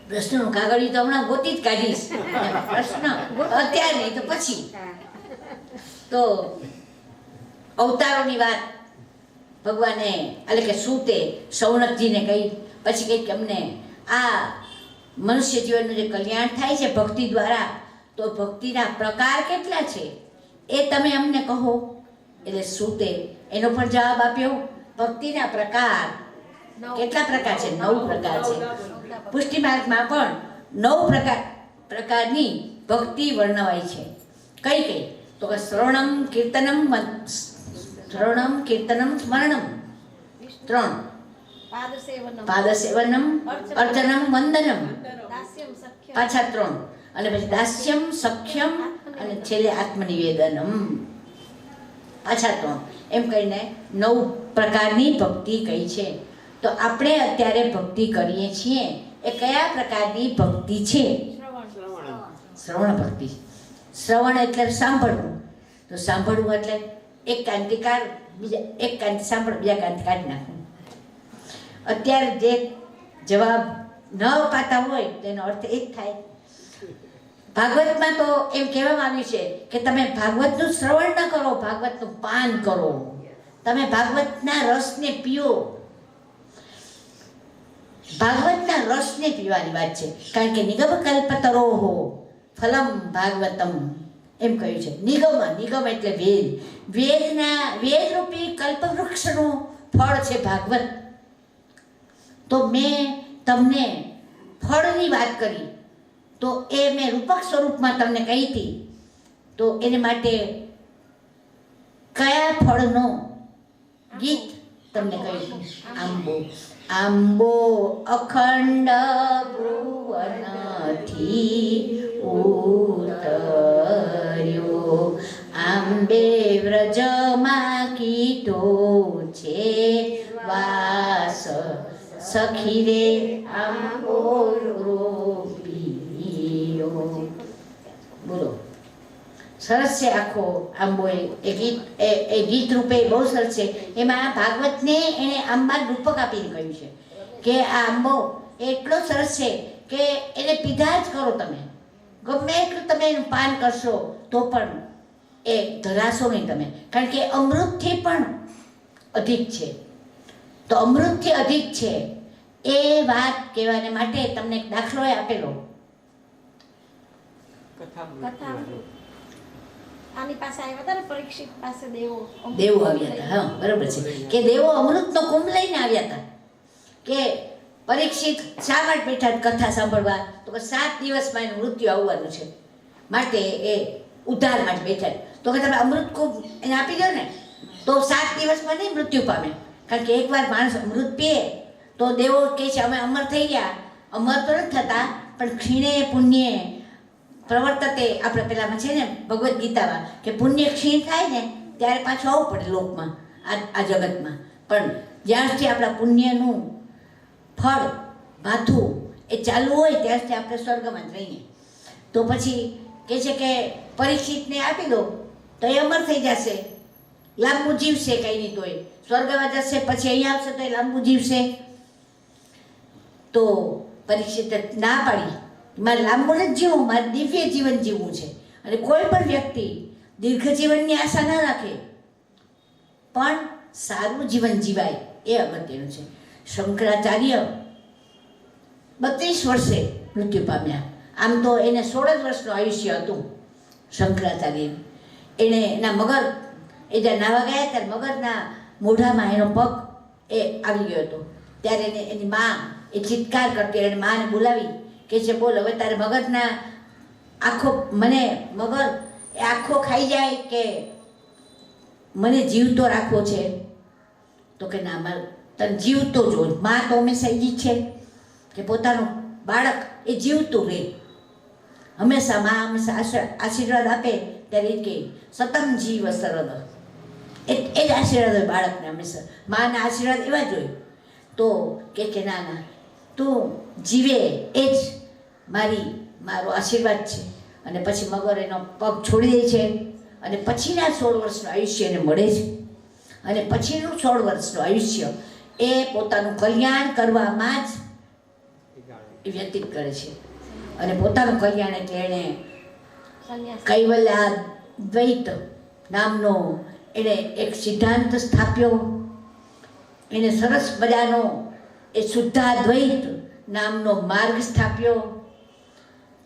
પ્રશ્નનું કાગળિયું તો હમણાં ગોતી જ કાઢીશ. પ્રશ્ન અત્યારે નહીં તો પછી. તો અવતારોની વાત ભગવાને એટલે કે સૂતે સૌનકજીને કહી, પછી કહી કે અમને આ મનુષ્ય જીવનનું જે કલ્યાણ થાય છે ભક્તિ દ્વારા, તો ભક્તિના પ્રકાર કેટલા છે એ તમે અમને કહો. એટલે સૂતે એનો પણ જવાબ આપ્યો, ભક્તિના પ્રકાર કેટલા પ્રકાર છે? 9 પ્રકાર છે. પુષ્ટિ માર્ગમાં પણ 9 પ્રકારની ભક્તિ વર્ણવાય છે. કઈ કઈ? તો કે શ્રવણમ કીર્તનમ સ્મરણમ 3, પાદસેવનમ અર્ચનમ વંદનમ પાછા 3, અને પછી દાસ્યમ સખ્યમ અને છેલ્લે આત્મનિવેદનમ પાછા 3, એમ કહીને 9 પ્રકારની ભક્તિ કહી છે. તો આપણે અત્યારે ભક્તિ કરીએ છીએ એ કયા પ્રકારની ભક્તિ છે? શ્રવણ ભક્તિ. શ્રવણ એટલે સાંભળવું. તો સાંભળવું એટલે એક કાનથી બીજા એક કાનથી સાંભળ, બીજા કાનથી કાઢી નાખવું. અત્યારે જે જવાબ ન અપાતા હોય તેનો અર્થ એ જ થાય. ભાગવતમાં તો એમ કહેવામાં આવ્યું છે કે તમે ભાગવતનું શ્રવણ ન કરો, ભાગવતનું પાન કરો. તમે ભાગવતના રસને પીઓ. ભાગવતના રસને પીવાની વાત છે. કારણ કે નિગમ કલ્પતરોહો ફલમ ભાગવતમ એમ કહ્યું છે. નિગમ એટલે વેદ. વેદરૂપી કલ્પવૃક્ષનું ફળ છે ભાગવત. તો મેં તમને ફળની વાત કરી, તો એ મેં રૂપક સ્વરૂપમાં તમને કહી હતી. તો એને માટે કયા ફળનો ગીત તમને કહ્યું? આંબો અખંડ ભુવનથી ઉતર્યો, આંબે વ્રજમાં કીધો છે વાસ, સખી રે આંબો રોપીયો. બોલો, સરસ છે આખો આંબો. એ ગીત રૂપે બહુ સરસ છે. એમાં ભાગવતને એણે આંબાનું રૂપક આપીને કહ્યું છે કે આ આંબો એટલો સરસ છે કે એને પીધા જ કરો. તમે ગમે એટલું તમે એનું પાન કરશો તો પણ એ ધરાશો નહીં તમે, કારણ કે અમૃતથી પણ અધિક છે. તો અમૃતથી અધિક છે એ વાત કહેવાને માટે તમને એક દાખલો આપેલો. આની પાસે આવ્યા હતા ને પરીક્ષિત પાસે દેવો આવ્યા હતા. હા, બરાબર છે કે દેવો અમૃતનો કુંભ લઈને આવ્યા હતા. કે પરીક્ષિત શા માટે બેઠા કથા સાંભળવા? તો કે 7 દિવસમાં એનું મૃત્યુ આવવાનું છે, માટે એ ઉદ્ધાર માટે બેઠા. તો કે તમે અમૃત કુંભ એને આપી દો ને તો 7 દિવસમાં નહીં મૃત્યુ પામે. કારણ કે એકવાર માણસ અમૃત પીએ તો દેવો કહે છે અમે અમર થઈ ગયા. અમર તો નથી થતા, પણ ક્ષીણે પુણ્યે પ્રવર્તતે. આપણે પેલામાં છે ને ભગવદ્ ગીતામાં કે પુણ્ય ક્ષીણ થાય ને ત્યારે પાછું આવવું પડે લોકમાં, આ જગતમાં. પણ જ્યાં સુધી આપણા પુણ્યનું ફળ ભાથું એ ચાલુ હોય ત્યાં સુધી આપણે સ્વર્ગમાં જ રહીએ. તો પછી કહે છે કે પરીક્ષિતને આપી દો તો એ અમર થઈ જશે, લાંબુ જીવશે. કંઈ નહીં તોય સ્વર્ગમાં જશે, પછી અહીંયા આવશે તો એ લાંબુ જીવશે. તો પરીક્ષિતે ના પાડી, મારે લાંબુ નથી જીવવું, મારે દિવ્ય જીવન જીવવું છે. અને કોઈ પણ વ્યક્તિ દીર્ઘ જીવનની આશા ન રાખે, પણ સારું જીવન જીવાય એ અગત્યનું છે. શંકરાચાર્ય 32 વર્ષે મૃત્યુ પામ્યા. આમ તો એને 16 જ વર્ષનું આયુષ્ય હતું શંકરાચાર્ય. એણે એના મગર એ જ્યાં નાવા ગયા ત્યારે મગરના મોઢામાં એનો પગ એ આવી ગયો હતો. ત્યારે એની મા એ ચિત્કાર કરતી, એને માને બોલાવી કે છે બોલ હવે તારે મગરના આખો મને મગર એ આખો ખાઈ જાય કે મને જીવતો રાખવો છે? તો કે ના, મારે તને જીવતો જો. મા તો હંમેશા એ જ છે કે પોતાનું બાળક એ જીવતું રહે. હંમેશા મા હંમેશા આશીર્વાદ આપે ત્યારે એ કહે સતમ જીવ સરદ. એ જ આશીર્વાદ હોય બાળકને હંમેશા. માના આશીર્વાદ એવા જ હોય. તો કે ના ના તું જીવે એ જ મારો આશીર્વાદ છે. અને પછી મગર એનો પગ છોડી દે છે અને પછીના 16 વર્ષનું આયુષ્ય એને મળે છે. અને પછીનું 16 વર્ષનું આયુષ્ય એ પોતાનું કલ્યાણ કરવામાં જ એ વ્યતીત કરે છે. અને પોતાનું કલ્યાણ એટલે એણે સંન્યાસ. કૈવલ્યાદ્વૈત નામનો એણે એક સિદ્ધાંત સ્થાપ્યો. એને સરસ મજાનો એ શુદ્ધાદ્વૈત નામનો માર્ગ સ્થાપ્યો.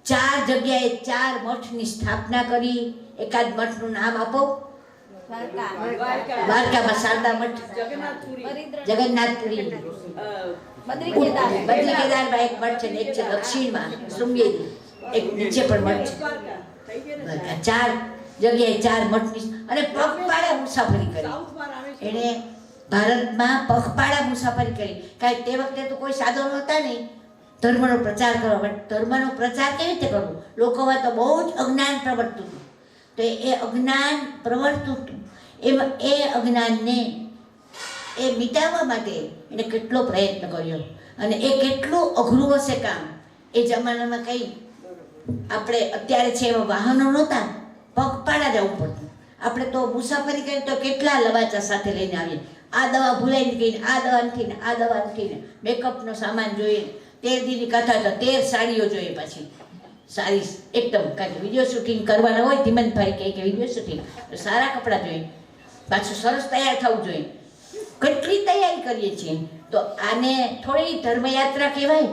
4 જગ્યાએ 4 મઠની સ્થાપના કરી. એકાદ મઠનું નામ આપો. દ્વારકામાં શારદા મઠ, જગન્નાથપુરી, બદ્રી કેદાર. બદ્રી કેદારમાં એક મઠ છે ને એક છે દક્ષિણમાં શૃંગેરી, એક નીચે પણ મઠ છે. 4 જગ્યાએ 4 મઠની અને પગપાળા મુસાફરી કરી. એણે ભારતમાં પગપાળા મુસાફરી કરી. કારણ તે વખતે તો કોઈ સાધનો નહોતા નહીં ધર્મનો પ્રચાર કરવા માટે. ધર્મનો પ્રચાર કેવી રીતે કરવો? લોકોમાં તો બહુ જ અજ્ઞાન પ્રવર્તતું હતું. તો એ અજ્ઞાન પ્રવર્તતું હતું એમાં એ અજ્ઞાનને એ મિટાવવા માટે એને કેટલો પ્રયત્ન કર્યો. અને એ કેટલું અઘરું હશે કામ. એ જમાનામાં કંઈ આપણે અત્યારે છે એવા વાહનો નહોતા, પગપાળા જવું પડતું. આપણે તો મુસાફરી કરીએ તો કેટલા લવાચા સાથે લઈને આવીએ. આ દવા ભૂલાઈને ગઈને, આ દવા નથી ને, આ દવા નથી ને, મેકઅપનો સામાન જોઈએ, 13 દીની કથા તો 13 સાડીઓ જોઈએ. પાછી સારી એકદમ, કારણ કે વિડીયો શૂટિંગ કરવાના હોય, ધીમનભાઈ કહે કે વિડીયો શૂટિંગ સારા કપડાં જોઈએ, પાછું સરસ તૈયાર થવું જોઈએ. કેટલી તૈયારી કરીએ છીએ. તો આને થોડી ધર્મયાત્રા કહેવાય.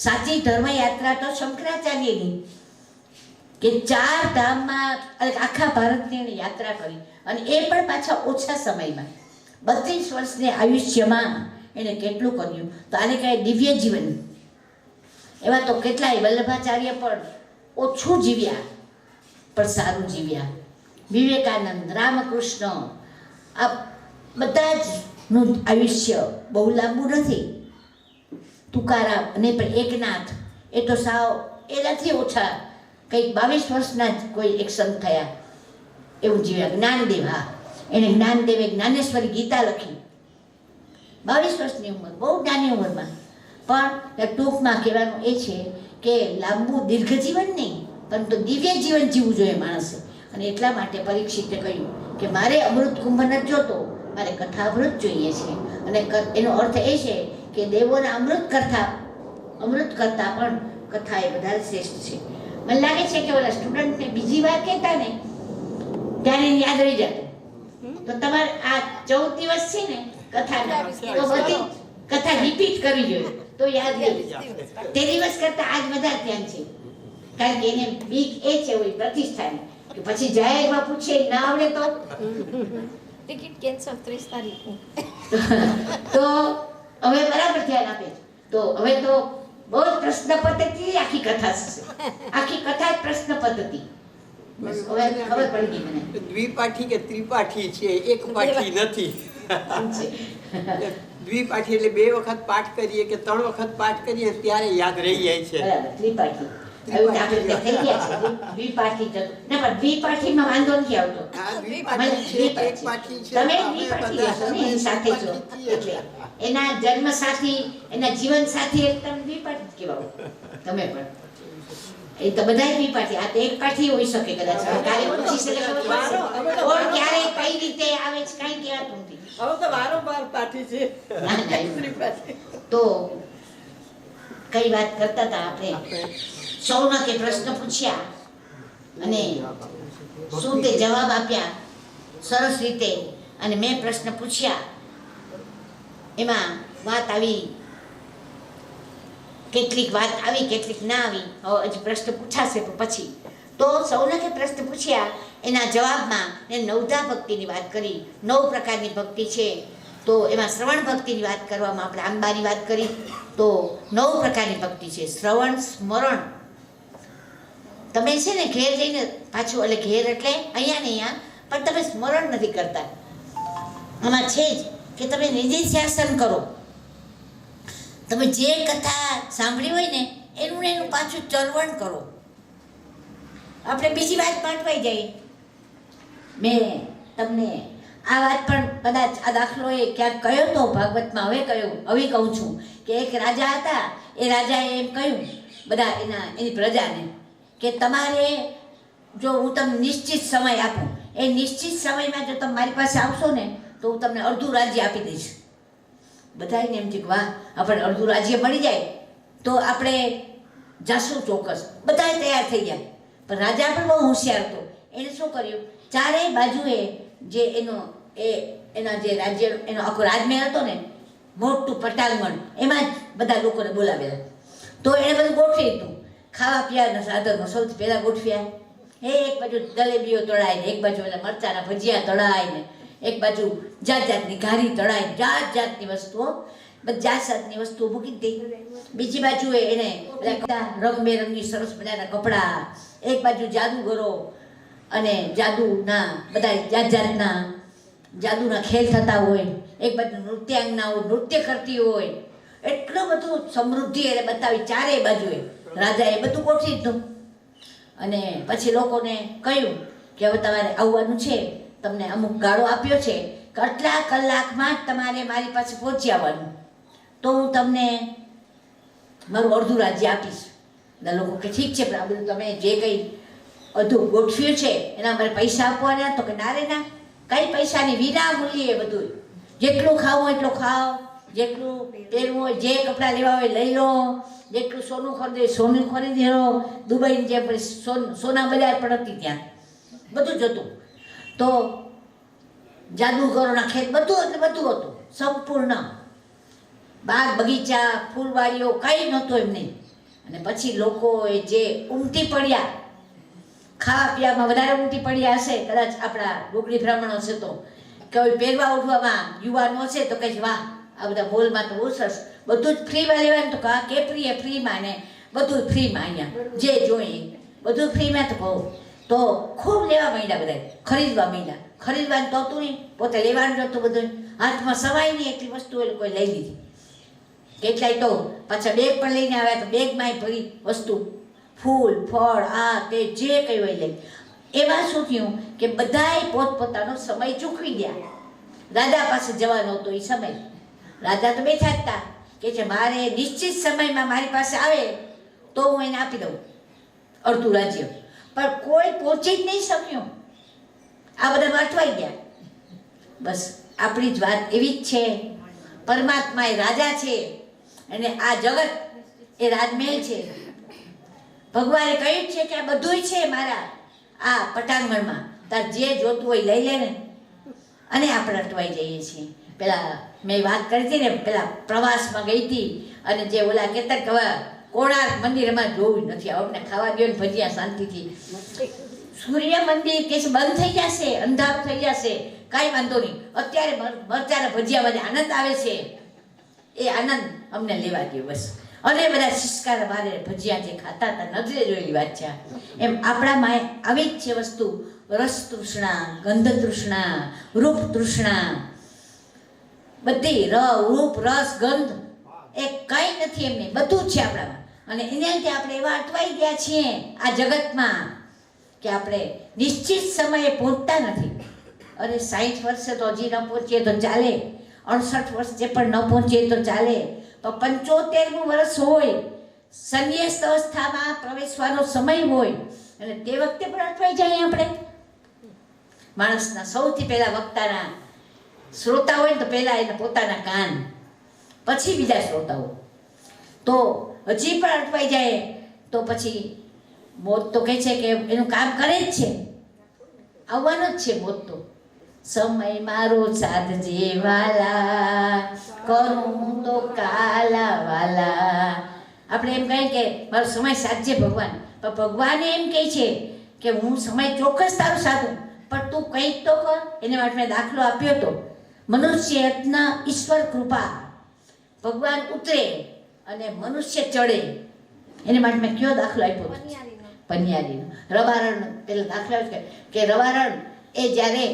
સાચી ધર્મયાત્રા તો શંકરાચાર્યની, કે 4 ધામમાં આખા ભારતની એને યાત્રા કરી. અને એ પણ પાછા ઓછા સમયમાં 32 વર્ષની આયુષ્યમાં એને કેટલું કર્યું. તો આને કહેવાય દિવ્ય જીવન. એવા તો કેટલાય વલ્લભાચાર્ય પણ ઓછું જીવ્યા પણ સારું જીવ્યા. વિવેકાનંદ, રામકૃષ્ણ, આ બધા જ નું આયુષ્ય બહુ લાંબુ નથી. તુકારામ અને પણ એકનાથ એ તો સાવ એનાથી ઓછા, કંઈક 22 વર્ષના જ કોઈ એક સંત થયા એવું જીવ્યા. જ્ઞાનદેવ, હા, એણે જ્ઞાનદેવે જ્ઞાનેશ્વરી ગીતા લખી 22 વર્ષની ઉંમર, બહુ નાની ઉંમરમાં. પણ ટૂંકમાં કહેવાનું એ છે કે લાંબુ દીર્ઘ જીવન નહીં પરંતુ દિવ્ય જીવન જીવવું જોઈએ માણસે. અને એટલા માટે પરીક્ષિતે કહ્યું કે મારે અમૃત કુંભ નથી જોતો, મારે કથામૃત જોઈએ છે. અને એનો અર્થ એ છે કે દેવોના અમૃત કરતા પણ કથા એ વધારે શ્રેષ્ઠ છે. મને લાગે છે કે ઓલા સ્ટુડન્ટને બીજી વાર કહેતા ને ત્યારે એને યાદ રહી જતું. તો તમારે આ 14 દિવસ છે ને કથાના, તો બધી કથા રિપીટ કરવી જોઈએ તો યાદ રહે. તે દિવસ કરતા આજ વધારે ધ્યાન છે. કારણ કે એને બીક એ છે ઓલી પ્રતિષ્ઠાની કે પછી જાહેરમાં પૂછે ના આવડે તો ટિકિટ કેન્સલ 30 તારીખની. તો હવે બરાબર ધ્યાન આપે. તો હવે તો બહુ જ પ્રશ્ન પદ્ધતિ આખી કથા છે. આખી કથા જ પ્રશ્ન પદ્ધતિ. બસ હવે ખબર પડી ગઈ મને. દ્વિપાઠી કે ત્રિપાઠી છે, એક પાઠી નથી. દ્વિપાઠી એટલે 2 વખત પાઠ કરીએ કે 3 વખત પાઠ કરીએ ત્યારે યાદ રહી જાય છે. બરાબર, ત્રિપાઠી. હવે આપણે થઈ ગયા છે દ્વિપાઠી. ના પણ દ્વિપાઠીમાં વાંધો નથી આવતો. આ દ્વિપાઠી છે, એક પાઠી છે. તમે દ્વિપાઠી હશો ને, એની સાથે છો એટલે એના જન્મ સાથી, એના જીવન સાથી એકદમ દ્વિપાઠી કહેવાય. તમે પણ એ તો બધાય દ્વિપાઠી. આ તો એક પાઠી હોઈ શકે કદાચ. કાલે પૂછી શકે કોણ ક્યારે કઈ રીતે આવે છે કઈ કહેવાતું નથી. હવે તો વારંવાર પાઠી છે. તો કઈ વાત કરતા હતા આપણે? સૌનકે પ્રશ્ન પૂછ્યા અને શું તે જવાબ આપ્યા સરસ રીતે. અને મેં પ્રશ્ન પૂછ્યા એમાં વાત આવી, કેટલીક વાત આવી, કેટલીક ના આવી. હવે હજી પ્રશ્ન પૂછાશે પછી. તો સૌનકે પ્રશ્ન પૂછ્યા, એના જવાબમાં એને 9ધા ભક્તિની વાત કરી. 9 પ્રકારની ભક્તિ છે. તો એમાં શ્રવણ ભક્તિની વાત કરવામાં આપણે આંબાની વાત કરી. તો 9 પ્રકારની ભક્તિ છે. શ્રવણ, સ્મરણ. તમે છે ને ઘેર જઈને પાછું, એટલે ઘેર એટલે અહીંયા ને અહીંયા, પણ તમે સ્મરણ નથી કરતા. આમાં છે જ કે તમે નિધિધ્યાસન કરો. તમે જે કથા સાંભળી હોય ને એનું પાછું ચરવણ કરો. આપણે બીજી વાત પાઠવાઈ જઈએ. મેં તમને આ વાત પણ કદાચ આ દાખલો એ ક્યાંક કહ્યો તો ભાગવતમાં, હવે કહું છું કે એક રાજા હતા. એ રાજાએ એમ કહ્યું બધા એની પ્રજાને કે તમારે જો હું તમને નિશ્ચિત સમય આપું, એ નિશ્ચિત સમયમાં જો તમે મારી પાસે આવશો ને તો હું તમને અડધું રાજ્ય આપી દઈશ. બધાને એમ છે કે વાહ, આપણને અડધું રાજ્ય મળી જાય તો આપણે જાશું ચોક્કસ. બધાય તૈયાર થઈ ગયા, પણ રાજા પણ બહુ હોશિયાર હતો. એણે શું કર્યું, ચારેય બાજુએ જે એના જે રાજ્ય, એનો આખો રાજમહેલ હતો ને, મોટું પટાંગણ, એમાં જ બધા લોકોને બોલાવેલા. તો એણે બધું ગોઠવી દીધું. ખાવા પીવાના સાધનો સૌથી પહેલાં ગોઠવ્યા. એક બાજુ જલેબીઓ તળાઈને, એક બાજુ પેલા મરચાના ભજીયા તળાઈને, એક બાજુ જાત જાતની ઘારી તળાઈને, જાત જાતની વસ્તુઓ, જાત જાતની વસ્તુઓ મૂકી દીધી. બીજી બાજુએ એને બધા રંગબેરંગી સરસ મજાના કપડાં, એક બાજુ જાદુગરો અને જાદુના બધા જાત જાતના જાદુના ખેલ થતા હોય, એક બાજુ નૃત્યાંગનાઓ નૃત્ય કરતી હોય. એટલું બધું સમૃદ્ધિ એને બતાવી ચારેય બાજુએ. રાજાએ બધું ગોઠવી દીધું અને પછી લોકોને કહ્યું કે હવે તમારે આવવાનું છે, તમને અમુક ગાળો આપ્યો છે કે આટલા કલાકમાં જ તમારે મારી પાસે પહોંચી આવવાનું, તો હું તમને મારું અડધું રાજ્ય આપીશ. બધા લોકો કે ઠીક છે, પણ આ બધું તમે જે કંઈ અડધું ગોઠવ્યું છે એના અમારે પૈસા આપવાના? તો કે ના રે ના, કંઈ પૈસાની વિના મૂલ્યે બધું, જેટલું ખાવું હોય એટલું ખાઓ, જેટલું પહેરવું હોય, જે કપડાં લેવા હોય લઈ લો, જેટલું સોનું ખરીદે સોનું ખરીદી લો. દુબઈની જે સોના બજાર પણ હતી ત્યાં બધું જ હતું. તો જાદુગરોના ખેત બધું, એટલે બધું હતું સંપૂર્ણ. બાગ બગીચા ફૂલવાડીઓ કંઈ નહોતું એમ નહીં. અને પછી લોકોએ જે ઉમટી પડ્યા, ખાવા પીવામાં વધારે ઉમટી પડ્યા હશે કદાચ આપણા ડોગરી બ્રાહ્મણો છે, તો કોઈ પહેરવા ઉઠવામાં યુવાનો છે તો કહે છે વાહ, આ બધા મોલમાં તો બહુ સરસ, બધું જ ફ્રીમાં લેવાનું. તો કા કેપરીએ ફ્રીમાં ને બધું ફ્રીમાં, અહીંયા જે જોઈએ બધું ફ્રીમાં. તો કહું તો ખૂબ લેવા માંડ્યા, બધા ખરીદવા માંડ્યા. ખરીદવાનું તો હતું નહીં, પોતે લેવાનું જ હતું બધું. હાથમાં સવાય નહીં એટલી વસ્તુ એ લોકોએ લઈ લીધી. કેટલાય તો પાછા બેગ પણ લઈને આવ્યા, તો બેગમાંય ભરી વસ્તુ, ફૂલ ફળ આ તે જે કંઈ હોય લઈ. એમાં શું થયું કે બધાય પોતપોતાનો સમય ચૂકવી ગયા. રાજા પાસે જવાનો હતો એ સમય. રાજા તો બેઠા જ હતા કે છે મારે નિશ્ચિત સમયમાં મારી પાસે આવે તો હું એને આપી દઉં અડધું રાજ્ય. પણ કોઈ પહોંચી જ નહીં શક્યું, આ બધા અટવાઈ ગયા. બસ આપણી જ વાત એવી જ છે. પરમાત્મા એ રાજા છે અને આ જગત એ રાજમહેલ છે. ભગવાને કહ્યું છે કે આ બધુંય છે મારા આ પટાંગણમાં, તાર જે જોતું હોય લઈ લે ને. અને આપણે અટવાઈ જઈએ છીએ. પેલા મેં વાત કરી હતી ને, પેલા પ્રવાસમાં ગઈ હતી અને જે ઓલા કહેતા કે કોણાર્ક મંદિર એમાં જોવું નથી, આપણને ખાવા દો ને ભજીયા શાંતિથી. સૂર્ય મંદિર કે છે બંધ થઈ જશે, અંધારું થઈ જશે, કાંઈ વાંધો નહીં, અત્યારે મરચાના ભજીયા બધા આનંદ આવે છે, એ આનંદ અમને લેવા દો બસ. અને બધા શિષ્કાર મારે ભજીયા જે ખાતા હતા નજરે જોયેલી વાત છે. એમ આપણામાં આવી જ છે વસ્તુ, રસ તૃષ્ણા, ગંધ તૃષ્ણા, રૂપ તૃષ્ણા, બધી રૂપ રસ ગંધ એ કંઈ નથી એમને, બધું જ છે આપણામાં. અને એને લીધે આપણે એવા અટવાઈ ગયા છીએ આ જગતમાં કે આપણે નિશ્ચિત સમયે પહોંચતા નથી. અરે 60 વર્ષે તો હજી ન પહોંચીએ તો ચાલે, 68 વર્ષે પણ ન પહોંચીએ તો ચાલે, તો 75મું વર્ષ હોય, સંન્યાસ અવસ્થામાં પ્રવેશવાનો સમય હોય, અને તે વખતે પણ અટવાઈ જાય આપણે. માણસના સૌથી પહેલા વક્તાના શ્રોતા હોય ને તો પહેલાં એને પોતાના કાન, પછી બીજા શ્રોતાઓ. તો હજી પણ અટવાઈ જાય તો પછી મોત તો કહે છે કે એનું કામ કરે જ છે, આવવાનો જ છે મોત તો. સમય મારો સાધજે વાલા, કરું તો કાલા વાલા. આપણે એમ કહીએ કે મારો સમય સાધજે ભગવાન, પણ ભગવાને એમ કહે છે કે હું સમય ચોક્કસ તારું સાધું, પણ તું કંઈક તો કર. એને માટે મેં દાખલો આપ્યો હતો, મનુષ્ય યત્ન ઈશ્વર કૃપા. ભગવાન ઉતરે અને મનુષ્ય ચડે, એને માટે મેં કયો દાખલો આપ્યો? પનિયારીનો. રવારણ પેલા દાખલો કે રવારણ એ જ્યારે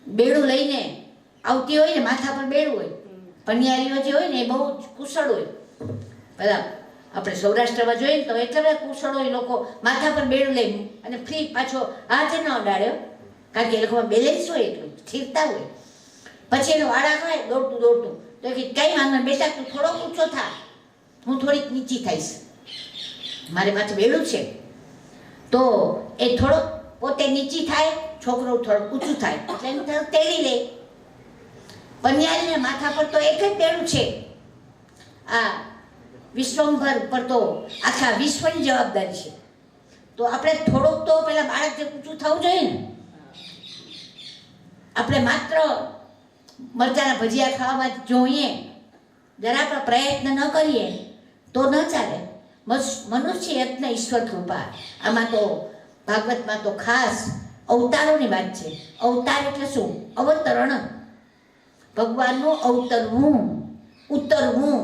બેડું લઈને આવતી હોય ને, માથા પર બેડું હોય, પનિયારીઓ જે હોય ને એ બહુ જ કુશળ હોય. બધા આપણે સૌરાષ્ટ્રમાં જોઈએ ને તો એટલા બધા કુશળ હોય લોકો, માથા પર બેડું લઈ અને ફ્રી પાછો હાથ ન અડાડ્યો, કારણ કે એ લોકોમાં બેલેન્સ હોય, એટલું સ્થિરતા હોય. પછી એનો વાળા ખાય દોડતું દોડતું, તો કે કંઈ વાંધો બેટા તું થોડો ઊંચો થા, હું થોડીક નીચી થઈશ, મારે પાછું બેડું છે. તો એ થોડોક પોતે નીચી થાય, છોકરો થોડું ઊંચું થાય, એટલે એને થોડું તેડી લે. પનિયારીના માથા પર તો એક જ બેડું છે. આ વિશ્વંભર ઉપર તો આખા વિશ્વની જવાબદારી છે. તો આપણે થોડુંક તો પેલા બાળક જે ઊંચું થવું જોઈએ ને. આપણે માત્ર મરચાના ભજીયા ખાવામાં જ જોઈએ, જરા પણ પ્રયત્ન ન કરીએ તો ન ચાલે. મનુષ્ય યત્ન ઈશ્વર કૃપા. આમાં તો ભાગવતમાં તો ખાસ અવતારોની વાત છે. અવતાર એટલે શું? અવતરણ. ભગવાનનું અવતરવું, ઉતરવું,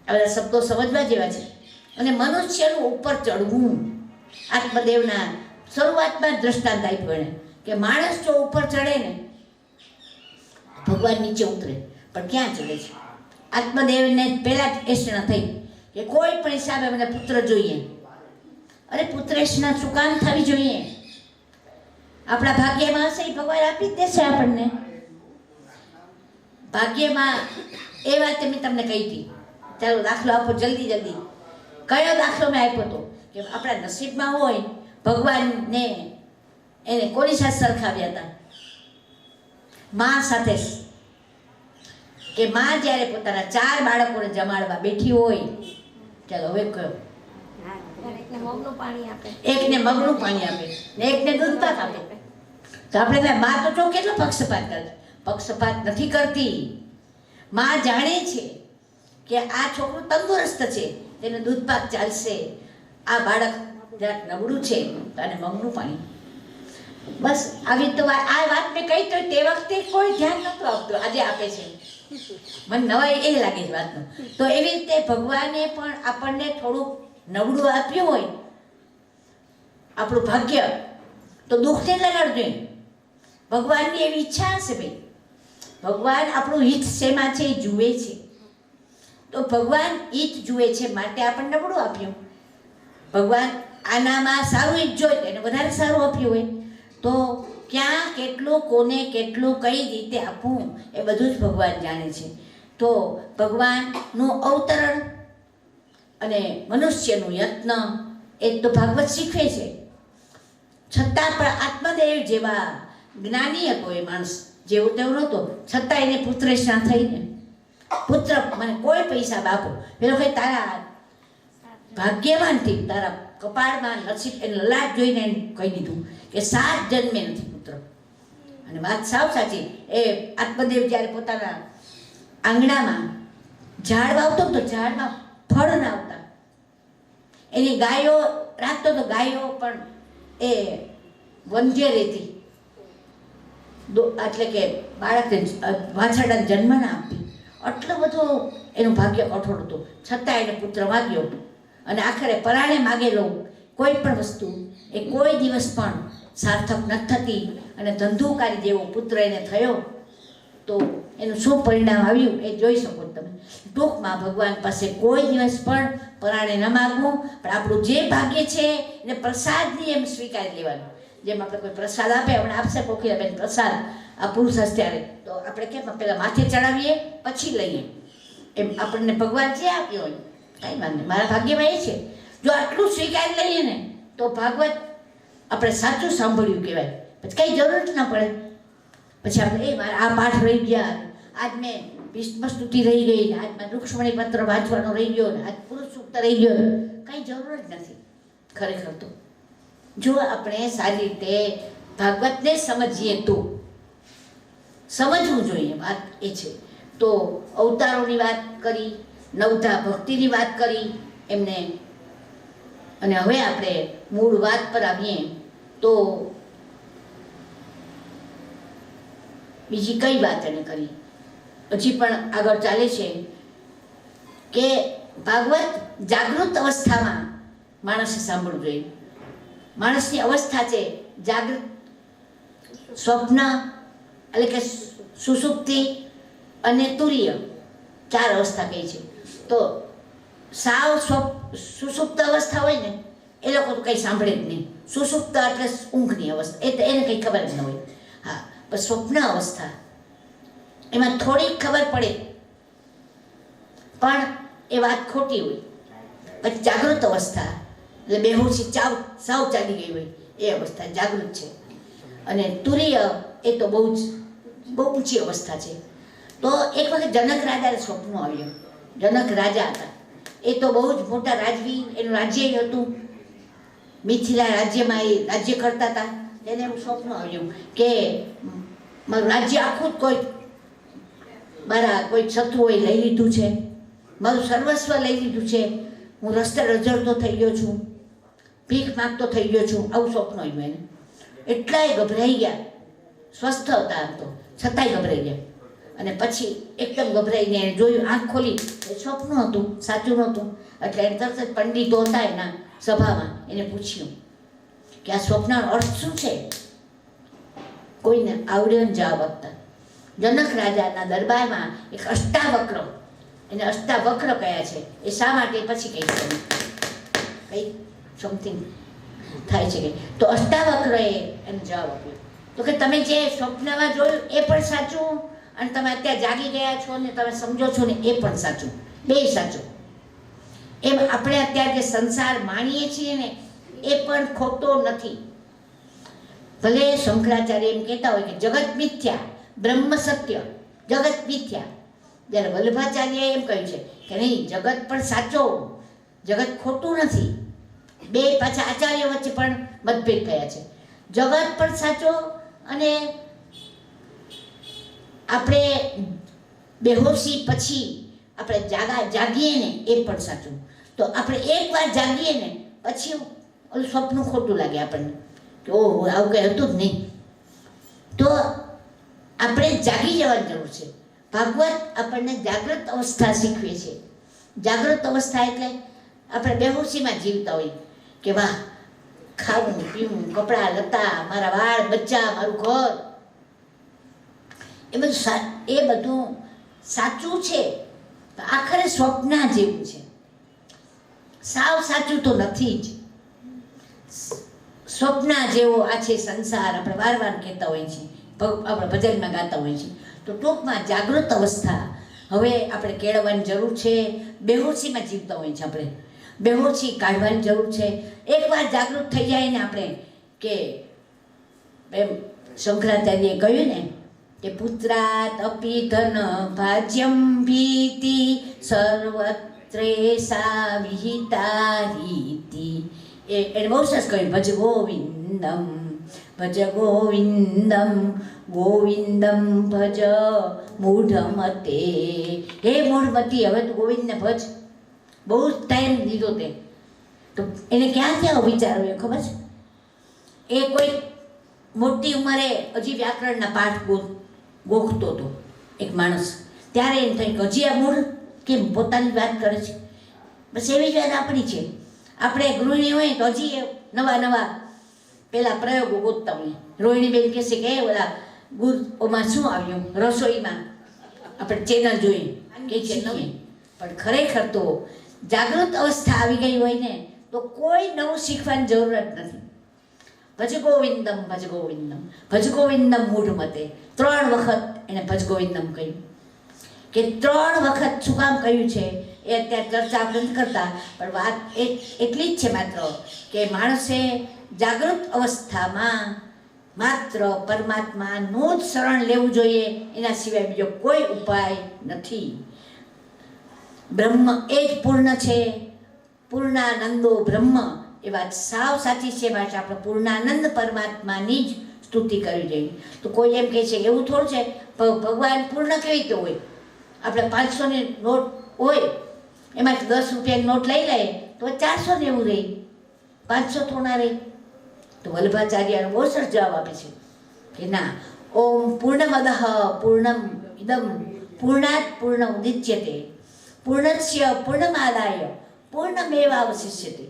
આ બધા શબ્દો સમજવા જેવા છે. અને મનુષ્યનું ઉપર ચડવું. આત્મદેવના શરૂઆતમાં દ્રષ્ટાંત આપ્યું એણે કે માણસ જો ઉપર ચડે ને ભગવાન નીચે ઉતરે. પણ ક્યાં ચડે છે? આત્મદેવને પહેલા જ એષણા થઈ કે કોઈ પણ હિસાબે મને પુત્ર જોઈએ. અરે પુત્રેષણા શું કામ થવી જોઈએ? આપણા ભાગ્યમાં હશે એ ભગવાન આપી જ દેશે આપણને. ભાગ્યમાં એ વાત મેં તમને કહી હતી. ચાલો દાખલો આપો જલ્દી જલ્દી. કયો દાખલો મેં આપ્યો હતો કે આપણા નસીબમાં હોય ભગવાનને એને કોની સાથે સરખાવ્યા હતા? મા સાથે. કે મા જ્યારે પોતાના 4 બાળકોને જમાડવા બેઠી હોય, ચાલો હવે કયો? એકને મગનું પાણી આપે, એકને મગનું પાણી આપે ને એકને દૂધ પાક આપે. તો આપણે મા તો જો કેટલો પક્ષપાત કરે. પક્ષપાત નથી કરતી. મા જાણે છે કે આ છોકરું તંદુરસ્ત છે, તેને દૂધ પાક ચાલશે. આ બાળક જરાક નબળું છે તો આને મગનું પાણી. બસ આવી તો આ વાત મેં કહી તો તે વખતે કોઈ ધ્યાન નહોતું આપતું, આજે આપે છે. મને નવાઈ એ લાગે છે વાતનું. તો એવી રીતે ભગવાને પણ આપણને થોડુંક નબળું આપ્યું હોય આપણું ભાગ્ય, તો દુઃખને લગાડવું જોઈએ. ભગવાનની એવી ઈચ્છા હશે ભાઈ. ભગવાન આપણું હિત શેમાં છે એ જુએ છે. તો ભગવાન હિત જુએ છે માટે આપણને નબળું આપ્યું. ભગવાન આનામાં સારું હિત જોઈએ એને વધારે સારું આપ્યું હોય. તો ક્યાં કેટલું, કોને કેટલું, કઈ રીતે આપવું એ બધું જ ભગવાન જાણે છે. તો ભગવાનનું અવતરણ અને મનુષ્યનું યત્ન એ તો ભાગવત શીખવે છે. છતાં પણ આત્મદેવ જેવા જ્ઞાની હતો એ માણસ, જેવો તેવો નહોતો, છતાં એને પુત્રેષણા થઈને પુત્ર મને કોઈ પૈસા બાપો. પેલો કહે તારા ભાગ્યવાનથી તારા કપાળમાં નસીબ એને લલાટ જોઈને એને કહી દીધું કે 7 જન્મે નથી પુત્ર. અને વાત સાવ સાચી. એ આત્મદેવ જ્યારે પોતાના આંગણામાં ઝાડ વાવતો તો ઝાડમાં ફળ ના આવતા. એની ગાયો રાખતો તો ગાયો પણ એ વંજ્ય રહેતી. એટલે કે બાળકને વાછરડાને જન્મ ના આપતી. આટલું બધું એનું ભાગ્ય કઠોળ હતું. છતાં એને પુત્ર માગ્યો. અને આખરે પરાણે માગેલો કોઈ પણ વસ્તુ એ કોઈ દિવસ પણ સાર્થક નથી થતી. અને ધંધુકારી જેવો પુત્ર એને થયો તો એનું શું પરિણામ આવ્યું એ જોઈ શકો તમે. ટૂંકમાં ભગવાન પાસે કોઈ દિવસ પણ પરાણે ન માગવું, પણ આપણું જે ભાગ્ય છે એને પ્રસાદની એમ સ્વીકારી લેવાનું. જેમ આપણે કોઈ પ્રસાદ આપે, હમણાં આપશે કોકીલાબેન પ્રસાદ આ પુરુષ હશે ત્યારે, તો આપણે કેમ પહેલાં માથે ચડાવીએ પછી લઈએ. એમ આપણને ભગવાન જે આપ્યો હોય કાંઈ વાંધો નહીં, મારા ભાગ્યમાં એ છે. જો આટલું સ્વીકારી લઈએ ને તો ભાગવત આપણે સાચું સાંભળ્યું કહેવાય. પછી કંઈ જરૂર જ ના પડે. પછી આપણે એ મારા આ પાઠ રહી ગયા, આજ મેં ભીષ્મસ્તુતિ રહી ગઈ, આજ મેં રૂક્ષ્મણી પત્ર વાંચવાનો રહી ગયો, આજ પુરુષ સૂક્ત રહી ગયો, કંઈ જરૂર જ નથી ખરેખર. તો જો આપણે સારી રીતે ભાગવતને સમજીએ તો સમજવું જોઈએ. વાત એ છે. તો અવતારોની વાત કરી, નવધા ભક્તિની વાત કરી એમને. અને હવે આપણે મૂળ વાત પર આવીએ તો બીજી કઈ વાત એને કરી, હજી પણ આગળ ચાલે છે કે ભાગવત જાગૃત અવસ્થામાં માણસે સાંભળવું જોઈએ. માણસની અવસ્થા છે જાગૃત, સ્વપ્ન એટલે કે સુષુપ્તિ અને તુરીય, 4 અવસ્થા કહી છે. તો સાવ સુષુપ્ત અવસ્થા હોય ને એ લોકો તો કંઈ સાંભળે જ નહીં. સુષુપ્ત એટલે ઊંઘની અવસ્થા, એને કંઈ ખબર જ ન હોય. હા, પણ સ્વપ્ન અવસ્થા એમાં થોડીક ખબર પડે પણ એ વાત ખોટી હોય. પછી જાગૃત અવસ્થા એટલે બેહોશી સાવ ચાલી ગઈ હોય એ અવસ્થા જાગૃત છે. અને તુરીય એ તો બહુ ઊંચી અવસ્થા છે. તો એક વખત જનક રાજાને સ્વપ્ન આવ્યું. જનક રાજા હતા. એ તો બહુ જ મોટા રાજવી, એનું રાજ્ય હતું મિથિલા રાજ્યમાં, એ રાજ્ય કરતા હતા. એને એવું સ્વપ્ન આવ્યું કે મારું રાજ્ય આખું જ મારા કોઈ શત્રુઓએ લઈ લીધું છે, મારું સર્વસ્વ લઈ લીધું છે, હું રસ્તે રઝળતો થઈ ગયો છું, ભીખ માગતો થઈ ગયો છું. આવું સ્વપ્ન આવ્યું એને. એટલાય ગભરાઈ ગયા, સ્વસ્થ હતા આમ તો, છતાંય ગભરાઈ ગયા. અને પછી એકદમ ગભરાઈને એને જોયું, આંખ ખોલી, એ સ્વપ્ન હતું, સાચું નહોતું. એટલે એને તરત જ પંડિતો હતા એના સભામાં, એને પૂછ્યું કે આ સ્વપ્નનો અર્થ શું છે? કોઈને આવડ્યો જવાબ આપતા. જનક રાજાના દરબારમાં એક અષ્ટાવક્ર, એને અષ્ટાવક્ર કયા છે, એ શા માટે પછી કહી શકે, કંઈ સમથિંગ થાય છે કે. તો અષ્ટાવક્રએ એને જવાબ આપ્યો તો કે તમે જે સ્વપ્નમાં જોયું એ પણ સાચું, અને તમે અત્યારે જાગી ગયા છો ને તમે સમજો છો ને એ પણ સાચું, બે સાચું. એમ આપણે અત્યારે જે સંસાર માણીએ છીએ ને એ પણ ખોટો નથી. ભલે શંકરાચાર્ય એમ કહેતા હોય કે જગત મિથ્યા, બ્રહ્મ સત્ય, જગત મિથ્યા. જ્યારે વલ્લભાચાર્યએ એમ કહ્યું છે કે નહીં, જગત પણ સાચો, જગત ખોટું નથી. બે પાછા આચાર્ય વચ્ચે પણ મતભેદ થયા છે. જગત પણ સાચો અને આપણે બેહોશી પછી આપણે જાગીએ ને એ પણ સાચું. તો આપણે એકવાર જાગીએ ને પછી ઓલું સ્વપ્ન ખોટું લાગે આપણને કે ઓહ આવું કંઈ હતું જ નહીં. તો આપણે જાગી જવાની જરૂર છે. ભાગવત આપણને જાગૃત અવસ્થા શીખવે છે. જાગૃત અવસ્થા એટલે આપણે બેહોશીમાં જીવતા હોય કે વાહ, ખાવું પીવું, કપડાં લતા, મારા વાળ બચ્ચા, મારું ઘર, એ બધું સાચું છે, આખરે સ્વપ્ના જેવું છે. સાવ સાચું તો નથી જ. સ્વપ્ના જેવો આ છે સંસાર, આપણે વાર વાર કહેતા હોઈએ છીએ, આપણે ભજનમાં ગાતા હોઈએ છીએ. તો ટૂંકમાં જાગૃત અવસ્થા હવે આપણે કેળવવાની જરૂર છે. બેહોશીમાં જીવતા હોઈએ છીએ આપણે, બેહોશી કાઢવાની જરૂર છે. એકવાર જાગૃત થઈ જાય ને આપણે કે એમ શંકરાચાર્યએ કહ્યું ને કે પુત્રાત અપી ધન ભાજ્યમ ભીતિ સર્વત્રેસા વિહિતા રીતિ. એને બહુ સરસ કહ્યું, ભજ ગોવિંદમ ભજ ગોવિંદમ ગોવિંદમ ભજ મૂઢમતે. હે મૂઢમતી, હવે તું ગોવિંદને ભજ. બહુ ટાઈમ દીધો તે. તો એને ક્યાંથી આવો વિચાર આવ્યો ખબર છે? એ કોઈ મોટી ઉંમરે હજી વ્યાકરણના પાઠ ગોખતો હતો એક માણસ. ત્યારે એમ થાય કે હજી આ મૂળ કેમ પોતાની વાત કરે છે. બસ એવી જ વાત આપણી છે. આપણે ગૃહિણી હોય તો હજી નવા નવા પેલા પ્રયોગો ગોતતા હોઈએ. રોહિણીબેન કહેશે કે ઓલા ઓમાં શું આવ્યું રસોઈમાં, આપણે ચેનલ જોઈએ કે છે નવી. પણ ખરેખર તો જાગૃત અવસ્થા આવી ગઈ હોય ને તો કોઈ નવું શીખવાની જરૂરત નથી. ભજ ગોવિંદમ ભજ ગોવિંદમ ભજ ગોવિંદમ મૂઢમતે. 3 વખત એને ભજ ગોવિંદમ કહ્યું. કે 3 વખત શું કામ કહ્યું છે એ અત્યારે ચર્ચા આપણે નથી કરતા, પણ વાત એટલી જ છે માત્ર કે માણસે જાગૃત અવસ્થામાં માત્ર પરમાત્માનું જ શરણ લેવું જોઈએ, એના સિવાય બીજો કોઈ ઉપાય નથી. બ્રહ્મ એ જ પૂર્ણ છે, પૂર્ણાનંદો બ્રહ્મ. એ વાત સાવ સાચી છે. માટે આપણે પૂર્ણાનંદ પરમાત્માની જ સ્તુતિ કરવી જોઈએ. તો કોઈ એમ કહે છે એવું થોડું છે ભગવાન પૂર્ણ કેવી રીતે હોય? આપણે 500ની નોટ હોય એમાંથી 10 રૂપિયાની નોટ લઈ લઈએ તો 490 રહી, 500 થોડા રહી. તો વલ્લભાચાર્ય બહુ સરસ જવાબ આપે છે કે ના, ઓમ પૂર્ણમદઃ પૂર્ણમ ઇદમ પૂર્ણાત પૂર્ણ ઉદિચ્યતે પૂર્ણસ્ય પૂર્ણમાદાય પૂર્ણમેવાવશિષ્યતે.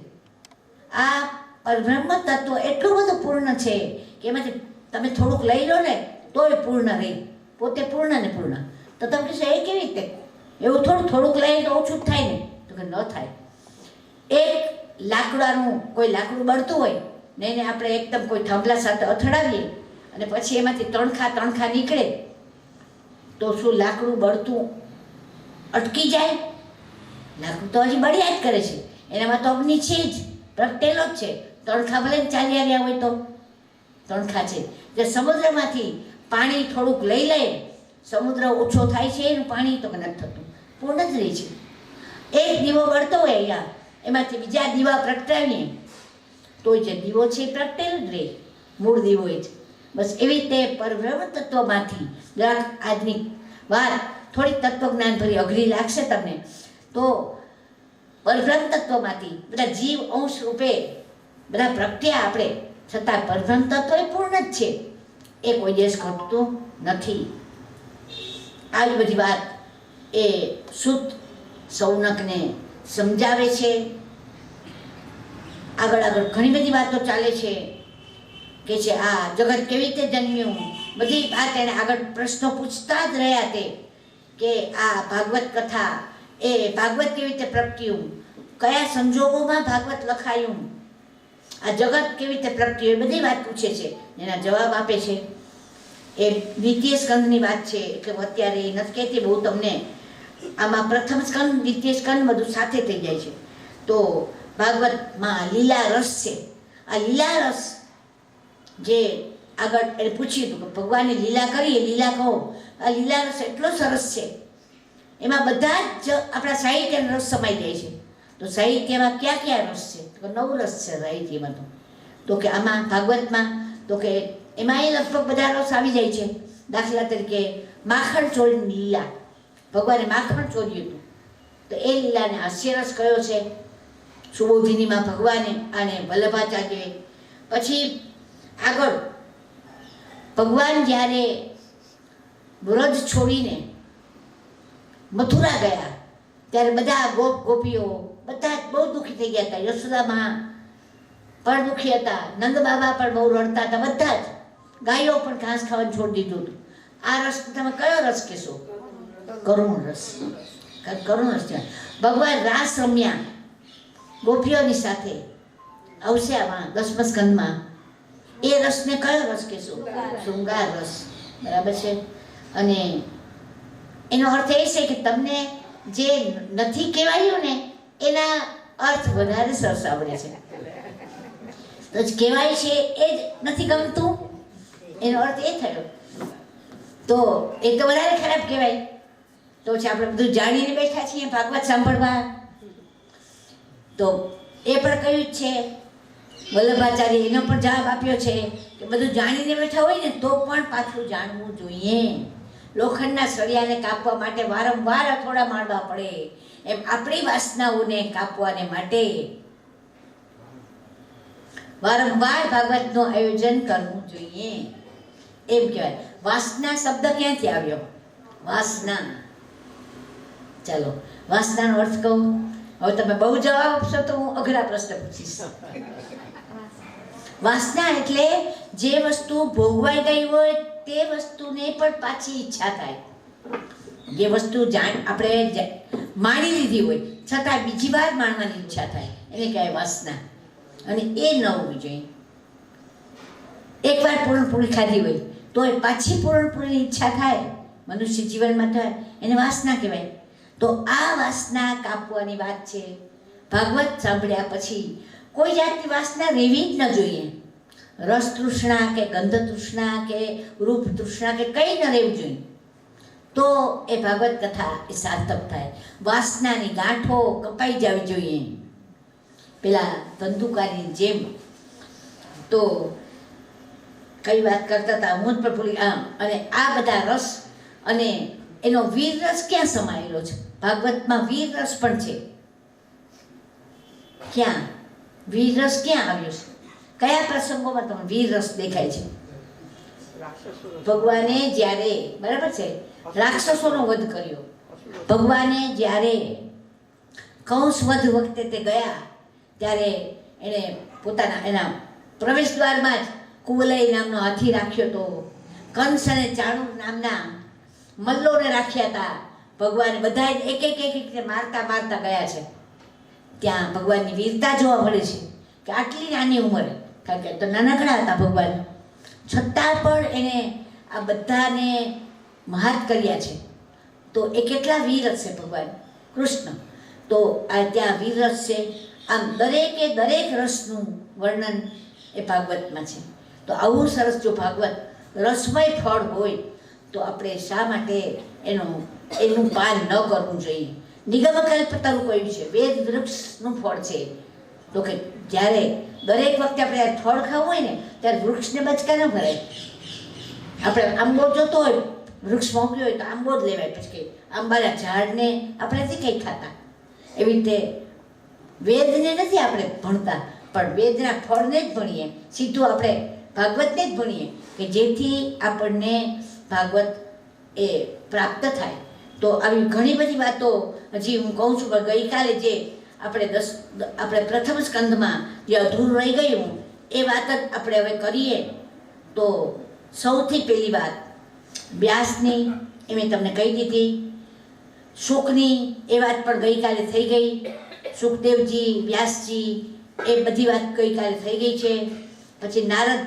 આ પરબ્રહ્મ તત્વ એટલું બધું પૂર્ણ છે કે એમાંથી તમે થોડુંક લઈ લો ને તોય પૂર્ણ રહી, પોતે પૂર્ણ ને પૂર્ણ. તો તમે કહેશો એ કેવી રીતે? એવું થોડુંક લઈએ તો ઓછું જ થાય ને? તો કે ન થાય. એક લાકડાનું કોઈ લાકડું બળતું હોય ને એને આપણે એકદમ કોઈ થાંભલા સાથે અથડાવીએ અને પછી એમાંથી તણખા નીકળે તો શું લાકડું બળતું અટકી જાય? લાકડું તો હજી બળ્યા જ કરે છે, એનામાં તો અગ્નિ છે જ, પ્રગટેલો જ છે. તણખા ભલે ચાલ્યા રહ્યા હોય તો તણખા છે. જે સમુદ્રમાંથી પાણી થોડુંક લઈ લે, સમુદ્ર ઓછો થાય છે એનું પાણી તો નથી થતું, પૂર્ણ જ રહે છે. એક દીવો બળતો હોય અહીંયા, એમાંથી બીજા દીવા પ્રગટાવીએ તો જે દીવો છે એ પ્રગટેલો જ રહે, મૂળ દીવો એ જ. બસ એવી રીતે પરબ્રહ્મ તત્વમાંથી આજની વાત થોડીક તત્વજ્ઞાન ભરી અઘરી લાગશે તમને, તો પરબ્રહ્મ તત્વમાંથી બધા જીવ અંશ રૂપે બધા પ્રગટ્યા આપણે, છતાં પરબ્રહ્મ તત્વ એ પૂર્ણ જ છે, એ કોઈ દિવસ ઘટતું નથી. આવી બધી વાત એ શુદ્ધ સૌનકને સમજાવે છે. આગળ ઘણી બધી વાતો ચાલે છે કે છે આ જગત કેવી રીતે જન્મ્યું, બધી વાત એને આગળ પ્રશ્નો પૂછતા જ રહ્યા તે કે આ ભાગવત કથા એ ભાગવત કેવી રીતે પ્રગટ્યું, કયા સંજોગોમાં ભાગવત લખાયું, આ જગત કેવી રીતે પ્રગટ્યું, એ બધી વાત પૂછે છે, એના જવાબ આપે છે. એ દ્વિતીય સ્કંદની વાત છે એટલે હું અત્યારે નથી કહેતી બહુ તમને. આમાં પ્રથમ સ્કંદ દ્વિતીય સ્કંદ બધું સાથે થઈ જાય છે. તો ભાગવતમાં લીલા રસ છે. આ લીલા રસ જે આગળ એને પૂછ્યું હતું કે ભગવાને લીલા કરી, લીલા કહો. આ લીલા રસ એટલો સરસ છે, એમાં બધા જ આપણા સાહિત્યનો રસ સમાઈ જાય છે. તો સાહિત્યમાં ક્યાં ક્યાં રસ છે? તો 9 રસ છે સાહિત્યમાં. તો કે આમાં ભાગવતમાં તો કે એમાં એ લગભગ બધા રસ આવી જાય છે. દાખલા તરીકે માખણ ચોળીની લીલા, ભગવાને માખણ ચોર્યું હતું, તો એ લીલાને હાસ્યરસ કયો છે સુબોધિનીમાં ભગવાને અને વલ્લભાચાર્યએ. પછી આગળ ભગવાન જ્યારે વ્રજ છોડીને મથુરા ગયા ત્યારે બધા ગોપીઓ બધા બહુ દુઃખી થઈ ગયા હતા. યશોદામાં પણ દુઃખી હતા, નંદ બાબા પણ બહુ રડતા હતા, બધા જ ગાયો પણ ઘાસ ખાવાનું છોડી દીધું હતું. આ રસ તમે કયો રસ કહેશો? કરુણ રસ. કરુણ રસ છે. ભગવાન રાસ રમ્યા ગોપીઓની સાથે, આવશે આમાં 10મા સ્કંદમાં. એ રસને કયો રસ કહેશો? શૃંગાર રસ. બરાબર છે. અને એનો અર્થ એ છે કે તમને જે નથી કહેવાયું ને એના અર્થ વધારે સરસ આવડે છે. તો જ કહેવાય છે એ જ નથી ગમતું, એનો અર્થ એ થયો. તો એ તો વધારે ખરાબ કહેવાય. તો છે આપણે બધું જાણીને બેઠા છીએ ભાગવત સાંભળવા, તો એ પણ કહ્યું જ છે. વલ્લભાચાર્ય એનો પણ જવાબ આપ્યો છે કે બધું જાણીને બેઠા હોય ને તો પણ પાછું જાણવું જોઈએ. લોખંડના સળિયાને કાપવા માટે વારંવાર હથોડા મારવા પડે, એમ આપણી વાસનાઓને કાપવાને માટે વારંવાર ભાગવતનું આયોજન કરવું જોઈએ એમ કહેવાય. વાસના શબ્દ ક્યાંથી આવ્યો? વાસના. ચાલો વાસનાનો અર્થ કહું. હવે તમે બહુ જવાબ આપશો તો હું અઘરા પ્રશ્ન પૂછીશ. વાસના એટલે જે વસ્તુ ભોગવાઈ ગઈ હોય તે વસ્તુને પણ પાછી ઈચ્છા થાય. જે વસ્તુ આપણે માણી લીધી હોય છતાં બીજી વાર માણવાની ઈચ્છા થાય એને કહેવાય વાસના. અને એ ન હોવી જોઈએ. એકવાર પૂરણપૂરી ખાધી હોય તો એ પાછી પૂરણપૂરીની ઈચ્છા થાય મનુષ્ય જીવનમાં થાય, એને વાસના કહેવાય. તો આ વાસના કાપવાની વાત છે. ભાગવત સાંભળ્યા પછી કોઈ જાતની વાસના રહેવી જ ન જોઈએ. રસ તૃષ્ણા કે ગંધ તૃષ્ણા કે રૂપ તૃષ્ણા કે કંઈ ન રહેવું જોઈએ. તો એ ભાગવત કથા એ સાર્થક થાય. વાસનાની ગાંઠો કપાઈ જવી જોઈએ પેલા ધંધુકાની જેમ. તો કઈ વાત કરતા હતા હું જ પણ ભૂલી. અને આ બધા રસ અને એનો વીર રસ ક્યાં સમાયેલો છે? ભાગવતમાં વીર રસ પણ છે. ક્યાં વીર રસ ક્યાં આવ્યો છે? કયા પ્રસંગોમાં તમને વીર રસ દેખાય છે? ભગવાને જ્યારે બરાબર છે રાક્ષસોનો વધ કર્યો, ભગવાને જ્યારે કંસ વધ વખતે તે ગયા ત્યારે એણે પોતાના એના પ્રવેશ દ્વારમાં જ કુવલય નામનો હાથી રાખ્યો હતો. કંસ અને ચાણૂર નામના મલ્લોને રાખ્યા હતા. ભગવાન બધા એક રીતે મારતા ગયા છે. ત્યાં ભગવાનની વીરતા જોવા મળે છે કે આટલી નાની ઉંમરે, કારણ કે તો નાનકડા હતા ભગવાન, છતાં પણ એને આ બધાને મહાત કર્યા છે. તો એ કેટલા વીર હશે ભગવાન કૃષ્ણ. તો આ ત્યાં વીર રસ છે. આમ દરેક રસનું વર્ણન એ ભાગવતમાં છે. તો આવું સરસ જો ભાગવત રસમય ફળ હોય તો આપણે શા માટે એનું પાન ન કરવું જોઈએ? નિગમકલ્પતરુ કહ્યું છે, વેદ વૃક્ષનું ફળ છે. તો કે જ્યારે દરેક વખતે આપણે ફળ ખાવું હોય ને ત્યારે વૃક્ષને બચકા ન ભરાય. આપણે આંબો જોતો હોય, વૃક્ષ મોકલ્યો હોય તો આંબો જ લેવાય, પછી આંબાના ઝાડને આપણે નથી કંઈ ખાતા. એવી રીતે વેદને નથી આપણે ભણતા, પણ વેદના ફળને જ ભણીએ, સીધું આપણે ભાગવતને જ ભણીએ કે જેથી આપણને ભાગવત એ પ્રાપ્ત થાય. તો આવી ઘણી બધી વાતો હજી હું કહું છું, પણ ગઈકાલે જે આપણે પ્રથમ સ્કંદમાં જે અધૂરું રહી ગયું એ વાત જ આપણે હવે કરીએ. તો સૌથી પહેલી વાત વ્યાસની, એ મેં તમને કહી દીધી. શુકની એ વાત પણ ગઈકાલે થઈ ગઈ. સુખદેવજી, વ્યાસજી, એ બધી વાત ગઈકાલે થઈ ગઈ છે. પછી નારદ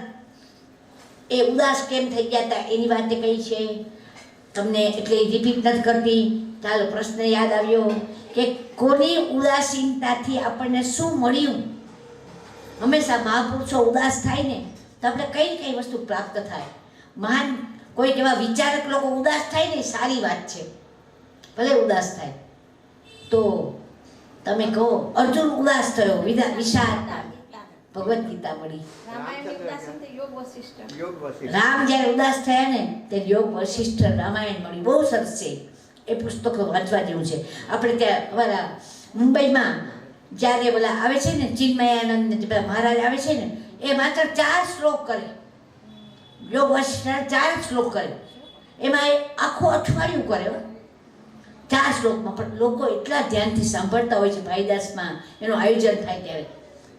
એ ઉદાસ કેમ થઈ ગયા હતા એની વાતે કહી છે તમને, એટલે રિપીટ નથી કરતી. ચાલો, પ્રશ્ન યાદ આવ્યો કે કોની ઉદાસીનતાથી આપણને શું મળ્યું. હંમેશા મહાપુરુષો ઉદાસ થાય ને તો આપણે કઈ વસ્તુ પ્રાપ્ત થાય. મહાન કોઈક એવા વિચારક લોકો ઉદાસ થાય ને સારી વાત છે, ભલે ઉદાસ થાય. તો તમે કહો અર્જુન ઉદાસ થયો, વિષાદ, ભગવદ્ ગીતા મળી. રામ જ્યારે ઉદાસ થયા ને ત્યારે યોગ વશિષ્ઠ રામાયણ મળી. બહુ સરસ છે, એ પુસ્તકો વાંચવા જેવું છે. આપણે ત્યાં અમારા મુંબઈમાં જ્યારે બોલા આવે છે ને ચિન્મયાનંદ ને બધા મહારાજ આવે છે ને, એ માત્ર 4 શ્લોક કરે. યોગ વશિષ્ઠ 4 શ્લોક કરે, એમાં એ આખું અઠવાડિયું કરે. 4 શ્લોકમાં પણ લોકો એટલા ધ્યાનથી સાંભળતા હોય છે. ભાઈદાસમાં એનું આયોજન થાય ત્યારે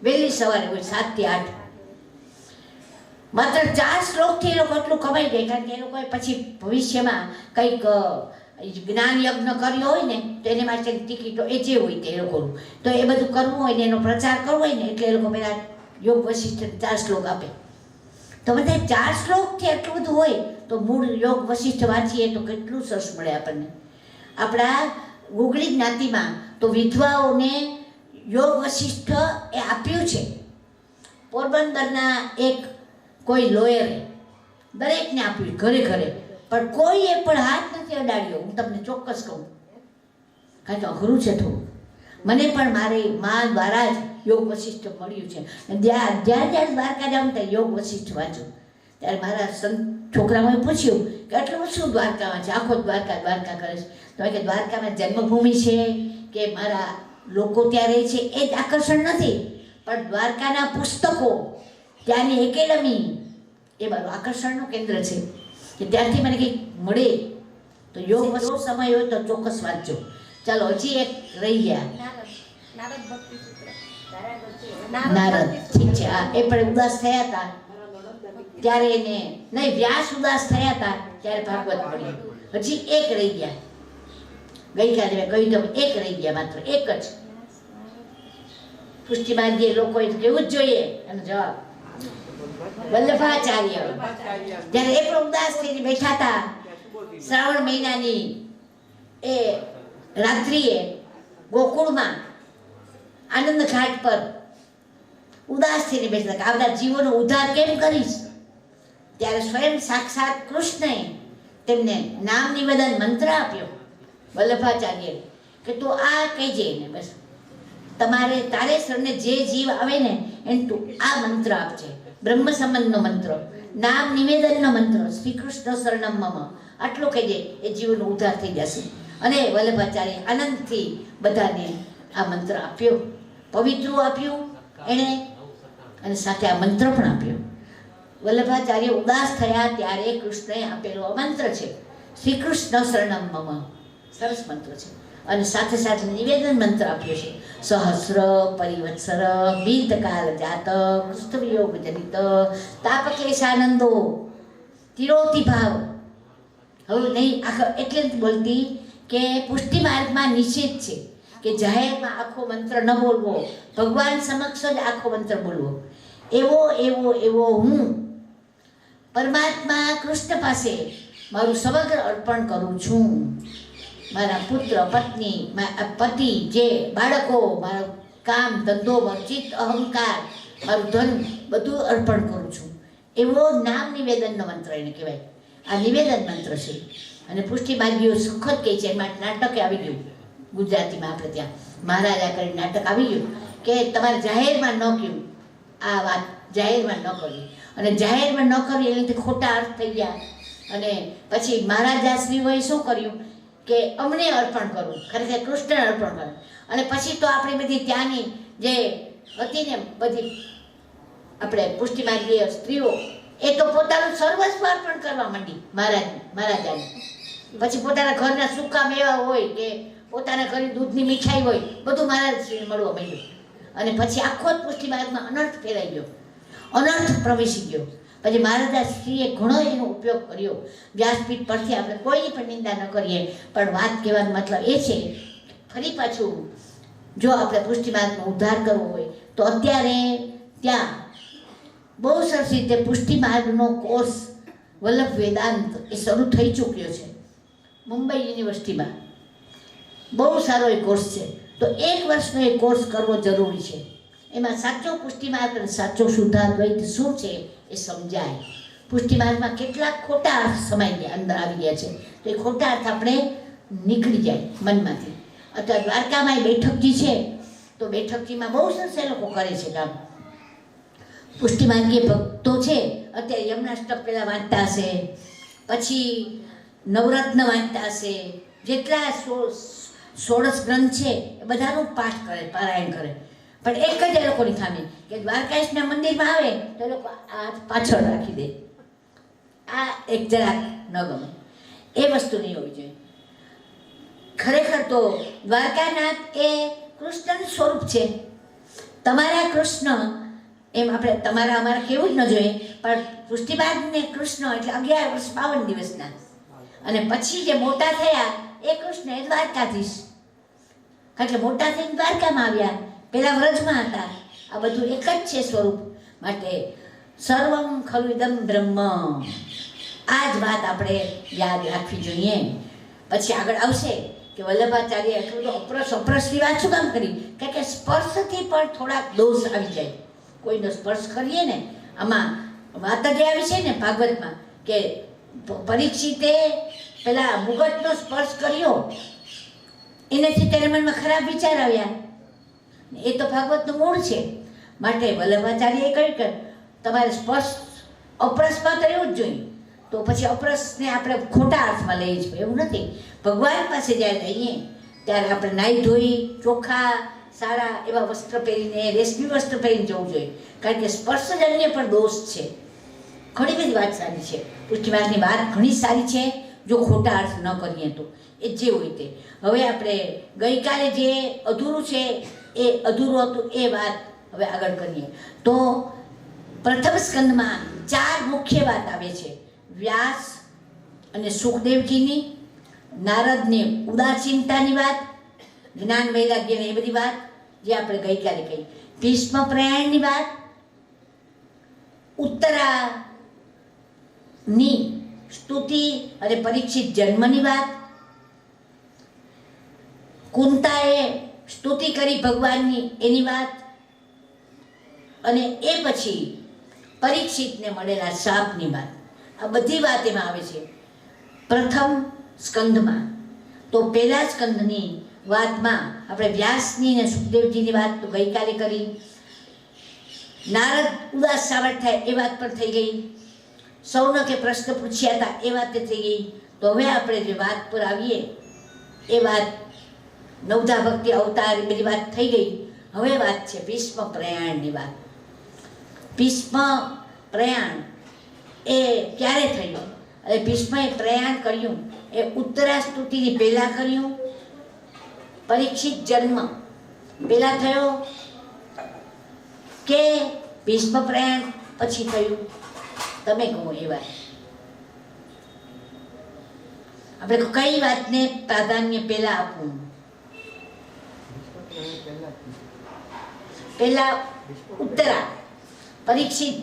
વહેલી સવારે હોય 7 થી 8. માત્ર 4 શ્લોકથી એ લોકો એટલું કમાઈ જાય, કારણ કે એ લોકોએ પછી ભવિષ્યમાં કંઈક જ્ઞાન યજ્ઞ કર્યો હોય ને તો એને માટેની ટિકિટો એ જે હોય તે એ લોકોનું, તો એ બધું કરવું હોય ને એનો પ્રચાર કરવો હોય ને એટલે એ લોકો પહેલાં યોગ વશિષ્ઠ 4 શ્લોક આપે. તો બધા 4 શ્લોકથી એટલું બધું હોય તો મૂળ યોગ વશિષ્ઠ વાંચીએ તો કેટલું સરસ મળે આપણને. આપણા ગુગળી જ્ઞાતિમાં તો વિધવાઓને યોગ વશિષ્ઠ એ આપ્યું છે. પોરબંદરના એક કોઈ લોયરે દરેકને આપ્યું, ઘરે ઘરે, પણ કોઈએ પણ હાથ નથી અડાડ્યો. હું તમને ચોક્કસ કહું, કારણ કે અઘરું છે થોડું. મને પણ મારી મા દ્વારા જ યોગ વશિષ્ઠ મળ્યું છે. જ્યારે દ્વારકા જાઉં ત્યારે યોગ વશિષ્ઠ વાંચું. ત્યારે મારા છોકરાઓએ પૂછ્યું કે આટલું શું દ્વારકામાં છે, આખો દ્વારકા કરે છે. તો કે દ્વારકામાં જન્મભૂમિ છે કે મારા લોકો ત્યાં રહે છે એ જ આકર્ષણ નથી, પણ દ્વારકાના પુસ્તકો, ત્યાંની એકેડમી એ મારું આકર્ષણનું કેન્દ્ર છે કે ત્યાંથી મને કંઈક મળે. તો યોગ વસ્તુ સમય હોય તો ચોક્કસ વાંચજો. ચાલો, હજી એક રહી ગયા, નારદ. ઠીક છે, હા, એ પણ ઉદાસ થયા હતા ત્યારે એને નહીં, વ્યાસ ઉદાસ થયા હતા ત્યારે ભાગવત મળ્યું. હજી એક રહી ગયા. ગઈકાલે મેં કહ્યું તો એક રહી ગયા, માત્ર એક જ. પુષ્ટિમાન જે લોકોએ કેવું જ જોઈએ એનો જવાબ વલ્લભાચાર્ય. જ્યારે એ પણ ઉદાસ થઈને બેઠા હતા શ્રાવણ મહિનાની એ રાત્રિએ ગોકુળમાં આનંદ ઘાટ પર ઉદાસ થઈને બેઠા હતા કે આ બધા જીવોનો ઉદ્ધાર કેમ કરીશ. ત્યારે સ્વયં સાક્ષાત કૃષ્ણએ તેમને નામ નિવેદન મંત્ર આપ્યો વલ્લભાચાર્ય કે તું આ કહેજે ને, બસ તારે શરણે જે જીવ આવે ને એને તું આ મંત્ર આપજે. બ્રહ્મ સંબંધનો મંત્ર, નામ નિવેદનનો મંત્ર, શ્રી કૃષ્ણ શરણમ મમ, આટલું કહેજે, એ જીવનો ઉદ્ધાર થઈ જશે. અને વલ્લભાચાર્ય આનંદથી બધાને આ મંત્ર આપ્યો, પવિત્ર આપ્યું એણે, અને સાથે આ મંત્ર પણ આપ્યો. વલ્લભાચાર્ય ઉદાસ થયા ત્યારે કૃષ્ણએ આપેલો આ મંત્ર છે, શ્રી કૃષ્ણ શરણમ મમ. સરસ મંત્ર છે. અને સાથે સાથે નિવેદન મંત્ર આપ્યો છે, સહસ્ર પરિવત્સર બીતકાલ જાત કૃષ્ણ વિયોગ જનિત તાપક્લેશાનંદો તિરોતિ ભાવ. હવે નહીં એટલે જ બોલતી કે પુષ્ટિ માર્ગમાં નિશ્ચિત છે કે જાહેરમાં આખો મંત્ર ન બોલવો, ભગવાન સમક્ષ જ આખો મંત્ર બોલવો. એવો હું પરમાત્મા કૃષ્ણ પાસે મારું સમગ્ર અર્પણ કરું છું. મારા પુત્ર, પત્ની, પતિ, જે બાળકો, મારું કામ ધંધો, મારું ચિત્ત, અહંકાર, મારું ધન બધું અર્પણ કરું છું. એવો નામ નિવેદનનો મંત્ર એને કહેવાય. આ નિવેદન મંત્ર છે. અને પુષ્ટિ માર્ગીઓ સુખદ કહે છે, એમાં નાટકે આવી ગયું ગુજરાતીમાં આપણે ત્યાં મહારાજા કરીને નાટક આવી ગયું કે તમારે જાહેરમાં ન કહ્યું, આ વાત જાહેરમાં ન કરવી, અને જાહેરમાં ન કરવી એની ખોટા અર્થ થઈ ગયા. અને પછી મહારાજાશ્રીઓએ શું કર્યું કે અમને અર્પણ કરવું, ખરેખર કૃષ્ણને અર્પણ કરવું. અને પછી તો આપણે બધી ત્યાંની જે હતી ને બધી આપણે પુષ્ટિમાર્ગીય સ્ત્રીઓ એ તો પોતાનું સર્વસ્વ અર્પણ કરવા માંડી મહારાજાને. પછી પોતાના ઘરના સૂકા મેવા હોય કે પોતાના ઘરે દૂધની મીઠાઈ હોય બધું મહારાજશ્રીને મળવા માંડ્યું. અને પછી આખો જ પુષ્ટિમાર્ગમાં અનર્થ ફેરાઈ ગયો, અનર્થ પ્રવેશી ગયો. પછી મહારાજાશ્રીએ ઘણો એનો ઉપયોગ કર્યો. વ્યાસપીઠ પરથી આપણે કોઈની પણ નિંદા ન કરીએ, પણ વાત કહેવાનો મતલબ એ છે ફરી પાછું જો આપણે પુષ્ટિમાર્ગનો ઉદ્ધાર કરવો હોય તો અત્યારે ત્યાં બહુ સરસ રીતે પુષ્ટિમાર્ગનો કોર્સ વલ્લભ વેદાંત એ શરૂ થઈ ચૂક્યો છે મુંબઈ યુનિવર્સિટીમાં. બહુ સારો એ કોર્સ છે. તો 1 વર્ષનો એ કોર્સ કરવો જરૂરી છે. એમાં સાચો પુષ્ટિમાર્ગ અને સાચો શુદ્ધાદ્વૈત શું છે એ સમજાય. પુષ્ટિમાર્ગમાં કેટલાક ખોટા અર્થ સમાઈ ગયા, અંદર આવી ગયા છે. તો એ ખોટા અર્થ આપણે નીકળી જાય મનમાંથી. અથવા દ્વારકામાં એ બેઠકજી છે, તો બેઠકજીમાં બહુ સરસ એ લોકો કરે છે કામ. પુષ્ટિમાર્ગીય ભક્તો છે અત્યારે યમનાષ્ટક પહેલાં વાંચતા હશે, પછી નવરત્ન વાંચતા હશે, જેટલા 16 ગ્રંથ છે એ બધાનું પાઠ કરે, પારાયણ કરે. પણ એક જ એ લોકોની ખામી કે દ્વારકાધીશના મંદિરમાં આવે તો એ લોકો આ પાછળ રાખી દે. આ એક જરાક ન ગમે, એ વસ્તુ નહીં હોવી જોઈએ. ખરેખર તો દ્વારકાનાથ એ કૃષ્ણનું સ્વરૂપ છે. તમારા કૃષ્ણ એમ આપણે તમારા અમારા કેવું જ ન જોઈએ, પણ પુષ્ટિમાર્ગને કૃષ્ણ એટલે 11 વર્ષ 52 દિવસના. અને પછી જે મોટા થયા એ કૃષ્ણ એ દ્વારકાધીશ, કારણ કે મોટા થઈને દ્વારકામાં આવ્યા, પહેલા વ્રજમાં હતા. આ બધું એક જ છે સ્વરૂપ. માટે સર્વમ ખલુ ઇદમ બ્રહ્મ, આ જ વાત આપણે યાદ રાખવી જોઈએ. પછી આગળ આવશે કે વલ્લભાચાર્ય એટલું તો અપરસની વાત શું કામ કરી, કારણ કે સ્પર્શથી પણ થોડાક દોષ આવી જાય. કોઈનો સ્પર્શ કરીએ ને, આમાં વાત જ આવી છે ને ભાગવતમાં કે પરીક્ષિતે પેલા મુગટનો સ્પર્શ કર્યો, એનાથી તેને મનમાં ખરાબ વિચાર આવ્યા. એ તો ભાગવતનું મૂળ છે. માટે વલ્લભાચાર્યએ કહ્યું કે તમારે સ્પર્શ અપરસમાં તો રહેવું જ જોઈએ. તો પછી અપરસને આપણે ખોટા અર્થમાં લઈએ છીએ, એવું નથી. ભગવાન પાસે જ્યારે જઈએ ત્યારે આપણે નાહી ધોઈ ચોખ્ખા સારા એવા વસ્ત્ર પહેરીને, રેશમી વસ્ત્ર પહેરીને જવું જોઈએ, કારણ કે સ્પર્શજન્ય પણ દોષ છે. ઘણી બધી વાત સારી છે, પુષ્ટિમાર્ગની વાત ઘણી સારી છે જો ખોટા અર્થ ન કરીએ તો. એ જે હોય તે. હવે આપણે ગઈકાલે જે અધૂરું છે એ અધૂરું હતું એ વાત હવે આગળ કરીએ. તો પ્રથમ સ્કંદમાં 4 મુખ્ય વાત આવે છે. વ્યાસ અને સુખદેવજીની, નારદની ઉદાસીનતાની વાત, જ્ઞાન વૈરાગ્યની એ બધી વાત જે આપણે ગઈકાલે કહી, ભીષ્મ પ્રયાણની વાત, ઉત્તરાની સ્તુતિ અને પરીક્ષિત જન્મની વાત, કુંતાએ સ્તુતિ કરી ભગવાનની એની વાત, અને એ પછી પરીક્ષિતને મળેલા શાપની વાત. આ બધી વાત એમાં આવે છે પ્રથમ સ્કંદમાં. તો પહેલા સ્કંદની વાતમાં આપણે વ્યાસની ને સુખદેવજીની વાત તો ગઈકાલે કરી. નારદ ઉદાસ સાવટ થાય એ વાત પણ થઈ ગઈ. સૌનકે પ્રશ્ન પૂછ્યા હતા એ વાત થઈ ગઈ. તો હવે આપણે જે વાત પર આવીએ એ વાત નવધા ભક્તિ અવતાર એ બધી વાત થઈ ગઈ. હવે વાત છે ભીષ્મ પ્રયાણની વાત. ભીષ્મ પ્રયાણ એ ક્યારે થયું? અને ભીષ્મએ પ્રયાણ કર્યું એ ઉત્તરા સ્તુતિની પહેલાં કર્યું, પરીક્ષિત જન્મ પહેલાં થયો કે ભીષ્મ પ્રયાણ પછી થયું? તમે કહો એ વાત. આપણે કઈ વાતને પ્રાધાન્ય પહેલાં આપવું? પહેલાં ઉત્તરા. પરીક્ષિત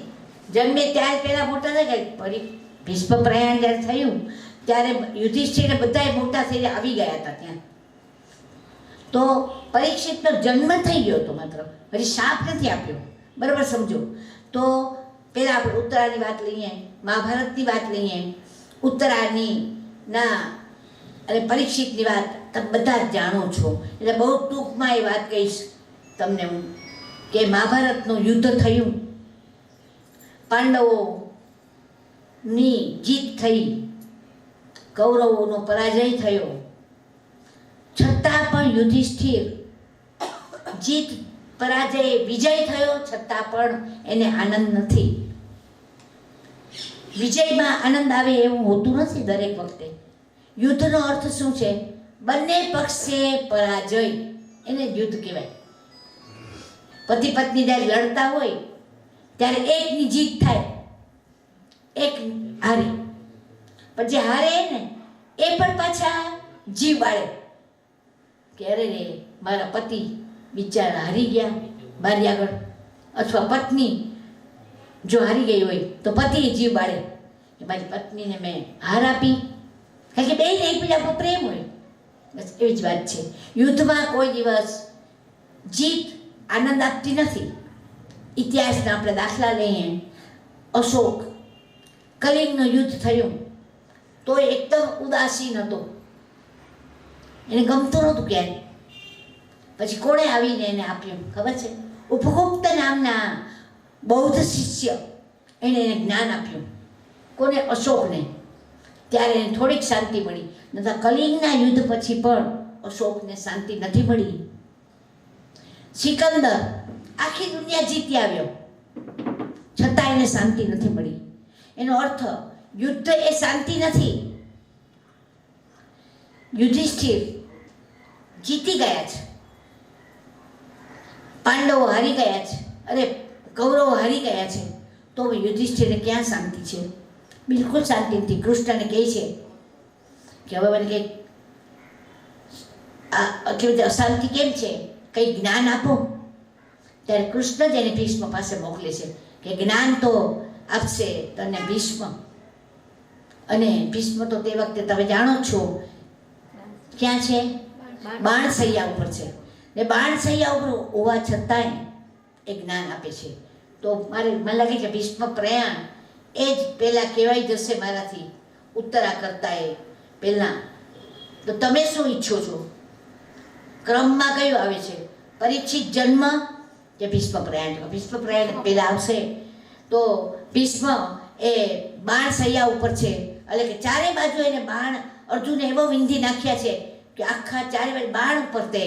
જન્મે ત્યારે પહેલાં મોટા થઈ ગયા. ભીષ્મ પ્રયાણ જ્યારે થયું ત્યારે યુધિષ્ઠિર બધાએ મોટા થઈને આવી ગયા હતા ત્યાં. તો પરીક્ષિતનો જન્મ થઈ ગયો હતો, માત્ર હજી શાપ નથી આપ્યો. બરાબર સમજો. તો પહેલાં આપણે ઉત્તરાની વાત લઈએ, મહાભારતની વાત લઈએ. ઉત્તરાની ના અને પરીક્ષિતની વાત તમે બધા જ જાણો છો, એટલે બહુ ટૂંકમાં એ વાત કહીશ તમને હું કે મહાભારતનું યુદ્ધ થયું, પાંડવોની જીત થઈ, કૌરવોનો પરાજય થયો, છતાં પણ યુધિષ્ઠિર જીત પરાજય વિજય થયો છતાં પણ એને આનંદ નથી. વિજયમાં આનંદ આવે એવું હોતું નથી દરેક વખતે. યુદ્ધનો અર્થ શું છે? બંને પક્ષે પરાજય, એને યુદ્ધ કહેવાય. પતિ પત્ની જ્યારે લડતા હોય ત્યારે એકની જીત થાય, એક હારે, પણ જે હારે ને એ પણ પાછા જીવ બાળે કે અરે રે મારા પતિ બિચારા હારી ગયા મારી આગળ, અથવા પત્ની જો હારી ગઈ હોય તો પતિએ જીવ બાળે કે મારી પત્નીને મેં હાર આપી, કારણ કે બેને એકબીજા પર પ્રેમ હોય. બસ એવી જ વાત છે. યુદ્ધમાં કોઈ દિવસ જીત આનંદ આપતી નથી. ઇતિહાસના આપણે દાખલા લઈએ, અશોક કલિંગનું યુદ્ધ થયું તો એકદમ ઉદાસીન હતો, એને ગમતું નહોતું ક્યાંય. પછી કોણે આવીને એને આપ્યું ખબર છે? ઉપગુપ્ત નામના બૌદ્ધ શિષ્ય એને જ્ઞાન આપ્યું. કોને? અશોકને. ત્યારે એને થોડીક શાંતિ મળી. નહીંતર કલિંગના યુદ્ધ પછી પણ અશોકને શાંતિ નથી મળી. સિકંદર આખી દુનિયા જીતી આવ્યો છતાં એને શાંતિ નથી મળી. એનો અર્થ યુદ્ધ એ શાંતિ નથી. યુધિષ્ઠિર જીતી ગયા છે, પાંડવો હારી ગયા છે, અરે કૌરવો હારી ગયા છે, તો યુધિષ્ઠિરને ક્યાં શાંતિ છે? બિલકુલ શાંતિ નથી. કૃષ્ણને કહે છે કે હવે મને કંઈક કેવી રીતે અશાંતિ કેમ છે, કંઈ જ્ઞાન આપો. ત્યારે કૃષ્ણ જ એને ભીષ્મ પાસે મોકલે છે કે જ્ઞાન તો આપશે તને ભીષ્મ. અને ભીષ્મ તો તે વખતે તમે જાણો છો ક્યાં છે? બાણસૈયા ઉપર છે. ને બાણસૈયા ઉપર હોવા છતાંય એ જ્ઞાન આપે છે. તો મને લાગે છે ભીષ્મ પ્રયાણ એ જ પહેલાં કહેવાઈ જશે મારાથી ઉત્તરા કરતા એ પહેલાં. તો તમે શું ઈચ્છો છો? ક્રમમાં કયું આવે છે? પરીક્ષિત જન્મ કે ભીષ્મ પ્રયાણ? ભીષ્મ પ્રયાણ પહેલાં આવશે. તો ભીષ્મ એ બાણસૈયા ઉપર છે, એટલે કે ચારે બાજુ એને બાણ અર્જુને એવો વિંધી નાખ્યા છે કે આખા ચારે બાજુ બાણ ઉપર તે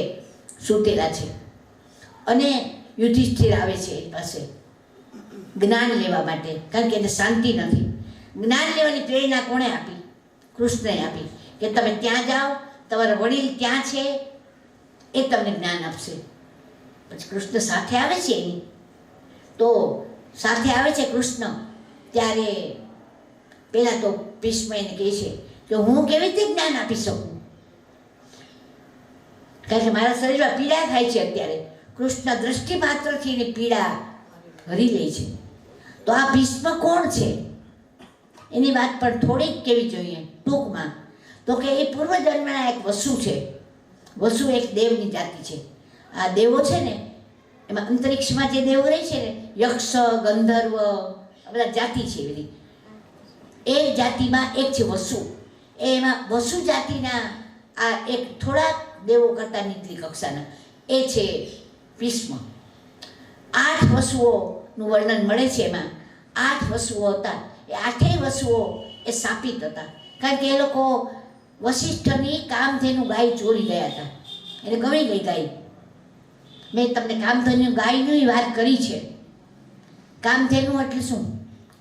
સૂતેલા છે. અને યુધિષ્ઠિર આવે છે એની પાસે જ્ઞાન લેવા માટે, કારણ કે એને શાંતિ નથી. જ્ઞાન લેવાની પ્રેરણા કોણે આપી? કૃષ્ણએ આપી કે તમે ત્યાં જાઓ, તમારા વડીલ ત્યાં છે, એ તમને જ્ઞાન આપશે. પછી કૃષ્ણ સાથે આવે છે એની. તો સાથે આવે છે કૃષ્ણ ત્યારે પહેલાં તો ભીષ્મ એને કહે છે કે હું કેવી રીતે જ્ઞાન આપી શકું, કારણ કે મારા શરીરમાં પીડા થાય છે અત્યારે. કૃષ્ણ દ્રષ્ટિ માત્રથી એની પીડા હરી લે છે. તો આ ભીષ્મ કોણ છે એની વાત પણ થોડીક કહેવી જોઈએ ટૂંકમાં. તો કે એ પૂર્વજન્મના એક વસુ છે. વસુ એક દેવની જાતિ છે. આ દેવો છે ને એમાં અંતરિક્ષમાં જે દેવો રહે છે ને, યક્ષ, ગંધર્વ, આ બધા જાતિ છે બધી. એ જાતિમાં એક છે વસુ. એમાં વસુ જાતિના આ એક થોડાક દેવો કરતાં નીચલી કક્ષાના એ છે ભીષ્મ. 8 વસુઓનું વર્ણન મળે છે. એમાં 8 વસુઓ હતા. એ 8 વસુઓ એ શાપિત હતા, કારણ કે એ લોકો વશિષ્ઠની કામધેનુ ગાય ચોરી ગયા હતા. એને ગમી ગઈ ગાય. મેં તમને કામધેનુ ગાયની વાત કરી છે. કામધેનુ એટલે શું?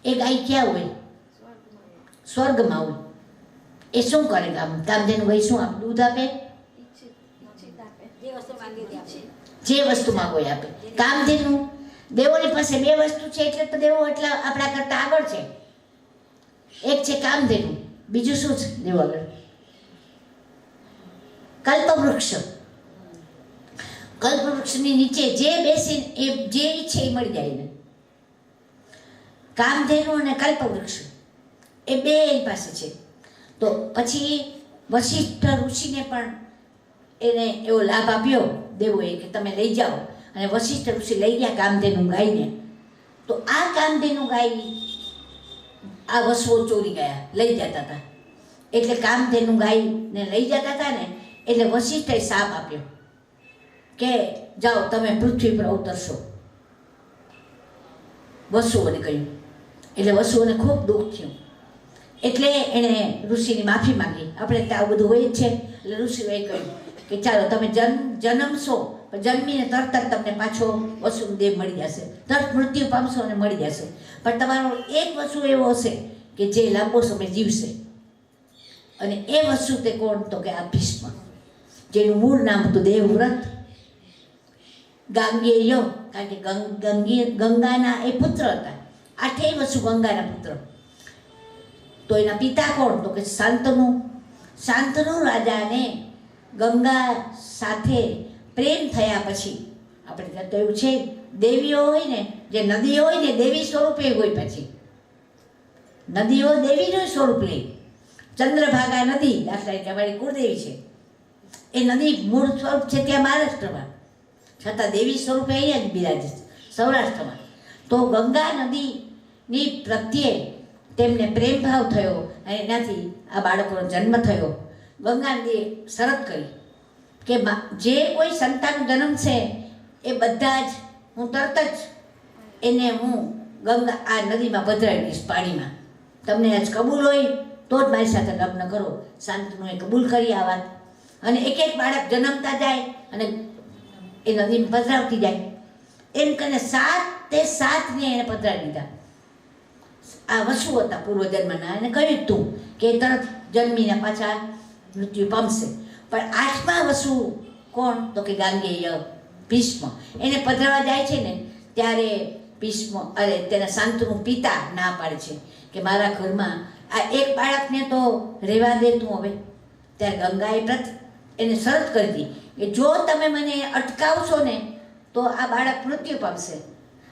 એ ગાય ક્યાં હોય? સ્વર્ગમાં હોય. એ શું કરે? કામધેનુ ગાય શું આપે? દૂધ આપે, જે વસ્તુ માંગો એ આપે. કામધેનુ દેવોની પાસે 2 વસ્તુ છે એટલે તો દેવો એટલા આપણા કરતા આગળ છે. એક છે કામધેનુ, બીજું શું છે દેવો આગળ? કલ્પવૃક્ષ. કલ્પવૃક્ષની નીચે જે બેસીને એ જે ઈચ્છે એ મળી જાય ને. કામધેનુ અને કલ્પવૃક્ષ એ બે એની પાસે છે. તો પછી વશિષ્ઠ ઋષિને પણ એને એવો લાભ આપ્યો દેવોએ કે તમે લઈ જાઓ. અને વશિષ્ઠ ઋષિ લઈ ગયા કામધેનુ ગાયને. તો આ કામધેનુ ગાય આ વસુઓ ચોરી ગયા, લઈ જતા હતા. એટલે કામધેનુ ગાયને લઈ જતા હતા ને, એટલે વશિષ્ઠે શાપ આપ્યો કે જાઓ તમે પૃથ્વી પર અવતરશો, વસુઓને કહ્યું. એટલે વસુઓને ખૂબ દુઃખ થયું. એટલે એણે ઋષિની માફી માંગી. આપણે ત્યાં આવું બધું હોય જ છે. એટલે ઋષિઓએ કહ્યું કે ચાલો તમે જન્મશો, પણ જન્મીને તરત જ તમને પાછો વસુનો દેહ મળી જશે, તરત મૃત્યુ પામશો અને મળી જશે. પણ તમારો એક વસુ એવો હશે કે જે લાંબો સમય જીવશે. અને એ વસ્તુ તે કોણ? તો કે આ ભીષ્મ, જેનું મૂળ નામ હતું દેવવ્રત, ગાંગેય, કારણ કે ગંગાના એ પુત્ર હતા. આઠેય વસુ ગંગાના પુત્ર. તો એના પિતા કોણ? તો કે શાંતનુ. શાંતનુ રાજાને ગંગા સાથે પ્રેમ થયા પછી, આપણે ત્યાં તો એવું છે, દેવીઓ હોય ને, જે નદીઓ હોય ને, દેવી સ્વરૂપે હોય. પછી નદીઓ દેવીનું સ્વરૂપ લે. ચંદ્રભાગા નદી દાખલા તરીકે અમારી કુળદેવી છે, એ નદી મૂળ સ્વરૂપ છે ત્યાં મહારાષ્ટ્રમાં, છતાં દેવી સ્વરૂપે અહીંયા જ બિરાજે છે સૌરાષ્ટ્રમાં. તો ગંગા નદીની પ્રત્યે તેમને પ્રેમ ભાવ થયો અને એનાથી આ બાળકોનો જન્મ થયો. ગંગા નદીએ શરત કરી કે જે કોઈ સંતાનનો જન્મ છે એ બધા જ હું તરત જ એને હું ગંગા આ નદીમાં પધરાવી દઈશ, પાણીમાં. તમને આજ કબૂલ હોય તો જ મારી સાથે લગ્ન કરો. શાંતનુએ કબૂલ કરી આ વાત. અને એક એક બાળક જન્મતા જાય અને એ નદીમાં પધરાવતી જાય. એમ કરીને 7 એને પધરાવી દીધા. આ વસુ હતા પૂર્વજન્મના. એને કહ્યું તું કે તરત જન્મીને પાછા મૃત્યુ પામશે. પણ 8મા વસુ કોણ? તો કે ગાંગેય, ભીષ્મ. એને પધરાવા જાય છે ને ત્યારે ભીષ્મ તેના શાંતનું પિતા ના પાડે છે કે મારા ઘરમાં આ એક બાળકને તો રહેવા દે તું હવે. ત્યારે ગંગાએ એને શરત કરી હતી કે જો તમે મને અટકાવશો ને તો આ બાળક મૃત્યુ પામશે.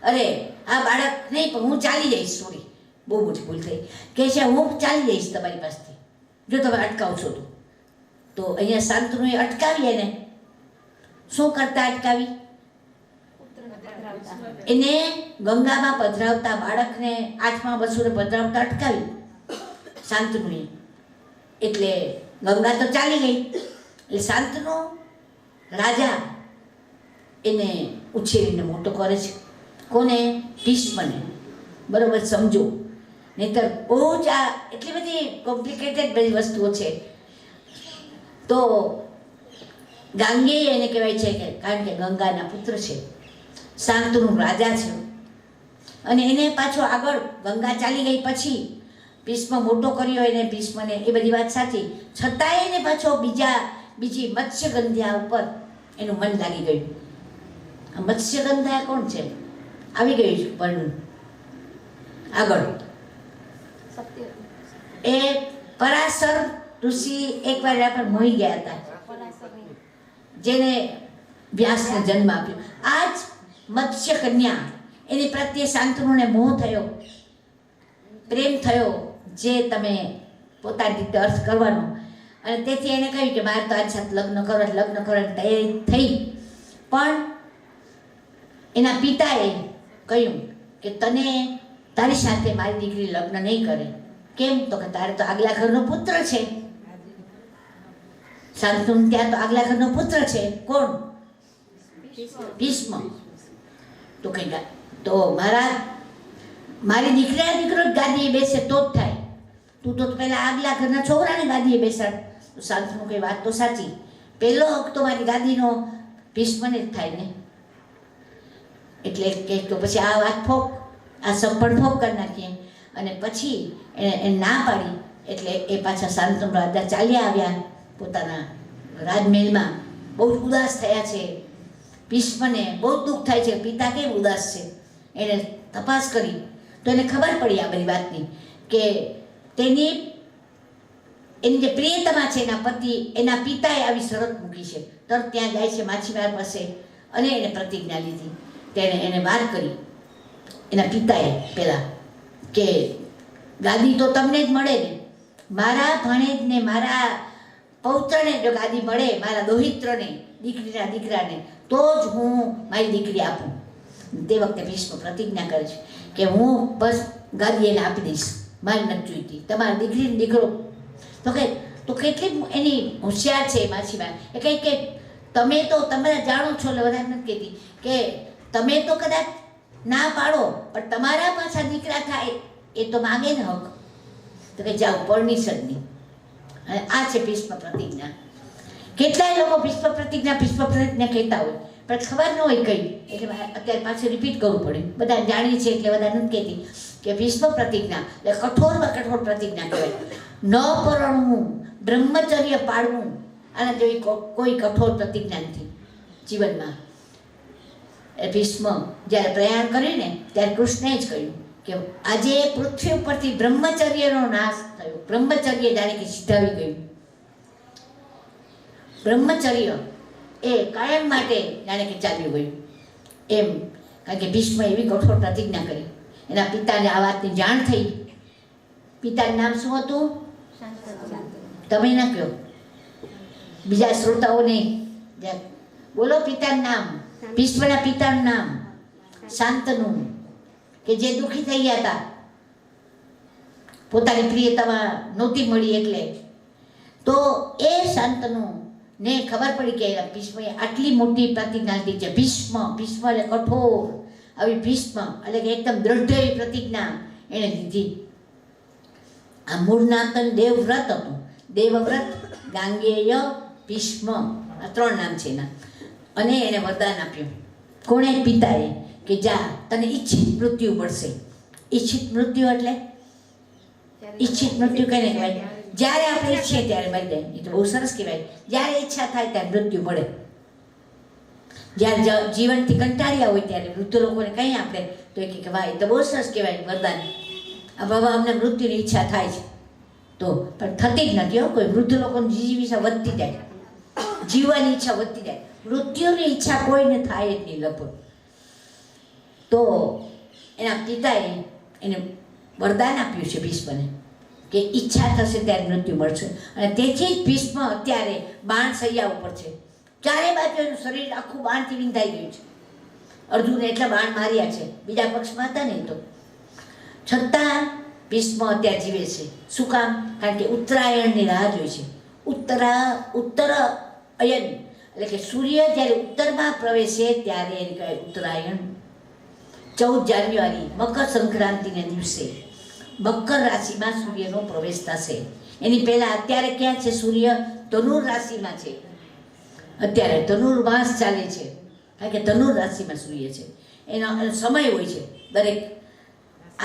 અરે આ બાળક નહીં, પણ હું ચાલી જઈશ. સોરી, બહુ મોટી ભૂલ થઈ. કે છે હું ચાલી જઈશ તમારી પાસેથી જો તમે અટકાવશો તો. તો અહીંયા શાંતનુએ અટકાવી. એને શું કરતા અટકાવી? એને ગંગામાં પધરાવતા બાળકને 8મા વસુને પધરાવતા અટકાવી શાંતનુએ. એટલે ગંગા તો ચાલી ગઈ. એટલે શાંતનુ રાજા એને ઉછેરીને મોટો કરે છે. કોને? ભીષ્મને. બરાબર સમજો, નહીતર બહુ જ આ એટલી બધી કોમ્પ્લિકેટેડ બધી વસ્તુઓ છે. તો ગાંગેય એને કહેવાય છે કે કારણ કે ગંગાના પુત્ર છે, શાંતનું રાજા છે. અને એને પાછો આગળ ગંગા ચાલી ગઈ પછી ભીષ્મ મોટો કર્યો એને, ભીષ્મને, એ બધી વાત સાચી. છતાંય એને પાછો બીજી મત્સ્યગંધા ઉપર એનું મન લાગી ગયું. આ મત્સ્યગંધા કોણ છે? આવી ગયું છે પણ આગળ એ પરાશર ઋષિ એકવાર એના પર મોહી ગયા હતા, જેને વ્યાસને જન્મ આપ્યો. આ જ મત્સ્ય કન્યા, એની પ્રત્યે શાંતનુને મોહ થયો, પ્રેમ થયો, જે તમે પોતાની રીતે અર્થ કરવાનો. અને તેથી એને કહ્યું કે મારે તો આની સાથે લગ્ન કરવાની તૈયારી થઈ. પણ એના પિતાએ કહ્યું કે તને તારી સાથે મારી દીકરી લગ્ન નહીં કરે. કેમ? તો કે તારે તો આગલા ઘરનો પુત્ર છે. શાંતનુ ત્યાં તો આગલા ઘરનો પુત્ર છે. કોણ? ભીષ્મ. તો કઈ તો મારી દીકરીના દીકરો જ ગાદીએ બેસે તો જ થાય. તું તો પહેલા આગલા ઘરના છોકરાને ગાદીએ બેસાડ. તો શાંતનુ કઈ વાત તો સાચી, પહેલો હક તો મારી ગાદીનો ભીષ્મને જ થાય ને. એટલે કે તો પછી આ વાત આ સફળ ફોક કરી નાખીએ. અને પછી એને ના પાડી. એટલે એ પાછા શાંતનુ રાજા ચાલ્યા આવ્યા પોતાના રાજમહેલમાં. બહુ જ ઉદાસ થયા છે. ભીષ્મને બહુ દુઃખ થાય છે, પિતા કેમ ઉદાસ છે. એણે તપાસ કરી તો એને ખબર પડી આ બધી વાતની કે એની જે પ્રિયતમા છે એના પતિ, એના પિતાએ આવી શરત મૂકી છે. તરત ત્યાં જાય છે માછીમાર પાસે અને એને પ્રતિજ્ઞા લીધી. તેણે એને વાર કરી એના પિતાએ પહેલાં કે ગાદી તો તમને જ મળે ને, મારા ભાણેજને, મારા પૌત્રને જો ગાદી મળે, મારા દોહિત્રને, દીકરીના દીકરાને, તો જ હું મારી દીકરી આપું. તે વખતે ભીષ્મ પ્રતિજ્ઞા કરે છે કે હું બસ ગાદી એને આપી દઈશ, મારી નથી જોઈતી. તમારા દીકરીને દીકરો તો કે તો કેટલી એની હોશિયાર છે એ માછીમાર. એ કહે કે તમે તો તમે જાણો છો એટલે વધારે નથી કહેતી કે તમે તો કદાચ ના પાડો પણ તમારા પાછા દીકરા થાય એ તો માગે ને હક. તો કે જાઓ પરમિશનની. અને આ છે ભીષ્મ પ્રતિજ્ઞા. કેટલાય લોકો ભીષ્મ પ્રતિજ્ઞા કહેતા હોય પણ ખબર ન હોય કઈ, એટલે અત્યારે પાછું રિપીટ કરવું પડે. બધા જાણીએ છીએ એટલે બધા નથી કહેતી કે ભીષ્મ પ્રતિજ્ઞા એટલે કઠોરમાં કઠોર પ્રતિજ્ઞા કહેવાય. ન પરણવું, બ્રહ્મચર્ય પાળવું, આના જેવી કોઈ કઠોર પ્રતિજ્ઞા નથી જીવનમાં. એ ભીષ્મ જ્યારે પ્રયાણ કર્યું ને ત્યારે કૃષ્ણએ જ કહ્યું કે આજે પૃથ્વી ઉપરથી બ્રહ્મચર્યનો નાશ થયો. બ્રહ્મચર્ય જાણે કે સિદ્ધાવી ગયું. બ્રહ્મચર્ય એ કાયમ માટે જાણે કે ચાલ્યું ગયું એમ. કારણ કે ભીષ્મ એવી કઠોર પ્રતિજ્ઞા કરી. એના પિતાને આ વાતની જાણ થઈ. પિતાનું નામ શું હતું? તમે ના કહો, બીજા શ્રોતાઓને બોલો પિતાનું નામ. ભીષ્મના પિતાનું નામ શાંતનુ, કે જે દુઃખી થઈ ગયા હતા પોતાની પ્રિયતમા નહોતી મળી એટલે. તો એ શાંતનુ ને ખબર પડી કે ભીષ્મએ આટલી મોટી પ્રતિજ્ઞા લીધી છે. ભીષ્મ એટલે કઠોર, આવી ભીષ્મ એટલે કે એકદમ દ્રઢ એવી પ્રતિજ્ઞા એણે લીધી. આ મૂળ નામ તો દેવવ્રત હતું. દેવવ્રત, ગાંગેય, ભીષ્મ, આ 3 નામ છે એના. અને એને વરદાન આપ્યું. કોણે? પિતાએ, કે જા તને ઈચ્છિત મૃત્યુ મળશે. ઈચ્છિત મૃત્યુ એટલે ઈચ્છિત મૃત્યુ કઈને કહેવાય? જ્યારે આપણે ઈચ્છીએ ત્યારે મરી જાય. એ તો બહુ સરસ કહેવાય. જ્યારે ઈચ્છા થાય ત્યારે મૃત્યુ મળે. જ્યારે જીવનથી કંટાળ્યા હોય ત્યારે વૃદ્ધ લોકોને કહીએ આપણે તો એ કે વાહ, એ તો બહુ સરસ કહેવાય વરદાન. આ બાબા અમને મૃત્યુની ઈચ્છા થાય છે તો પણ થતી જ નથી હો. કોઈ વૃદ્ધ લોકોની જીવીશા વધતી જાય, જીવવાની ઈચ્છા વધતી જાય. મૃત્યુની ઈચ્છા કોઈને થાય જ નહીં લગભગ. તો એના પિતાએ એને વરદાન આપ્યું છે ભીષ્મને કે ઈચ્છા થશે ત્યારે મૃત્યુ મળશે. અને તેથી જ ભીષ્મ અત્યારે બાણ સૈયા ઉપર છે. ચારે બાજુ એનું શરીર આખું બાણથી વિંધાઈ ગયું છે. અર્જુને એટલા બાણ માર્યા છે, બીજા પક્ષમાં હતા નહીં તો. છતાં ભીષ્મ અત્યારે જીવે છે. શું કામ? કારણ કે ઉત્તરાયણની રાહ જોઈ છે. ઉત્તર અયન એટલે કે સૂર્ય જ્યારે ઉત્તરમાં પ્રવેશે ત્યારે એને કહેવાય ઉત્તરાયણ. 14 જાન્યુઆરી મકર સંક્રાંતિના દિવસે મકર રાશિમાં સૂર્યનો પ્રવેશ થશે. એની પહેલાં અત્યારે ક્યાં છે સૂર્ય? ધનુર રાશિમાં છે. અત્યારે ધનુર્માસ ચાલે છે કારણ કે ધનુર રાશિમાં સૂર્ય છે. એનો સમય હોય છે. દરેક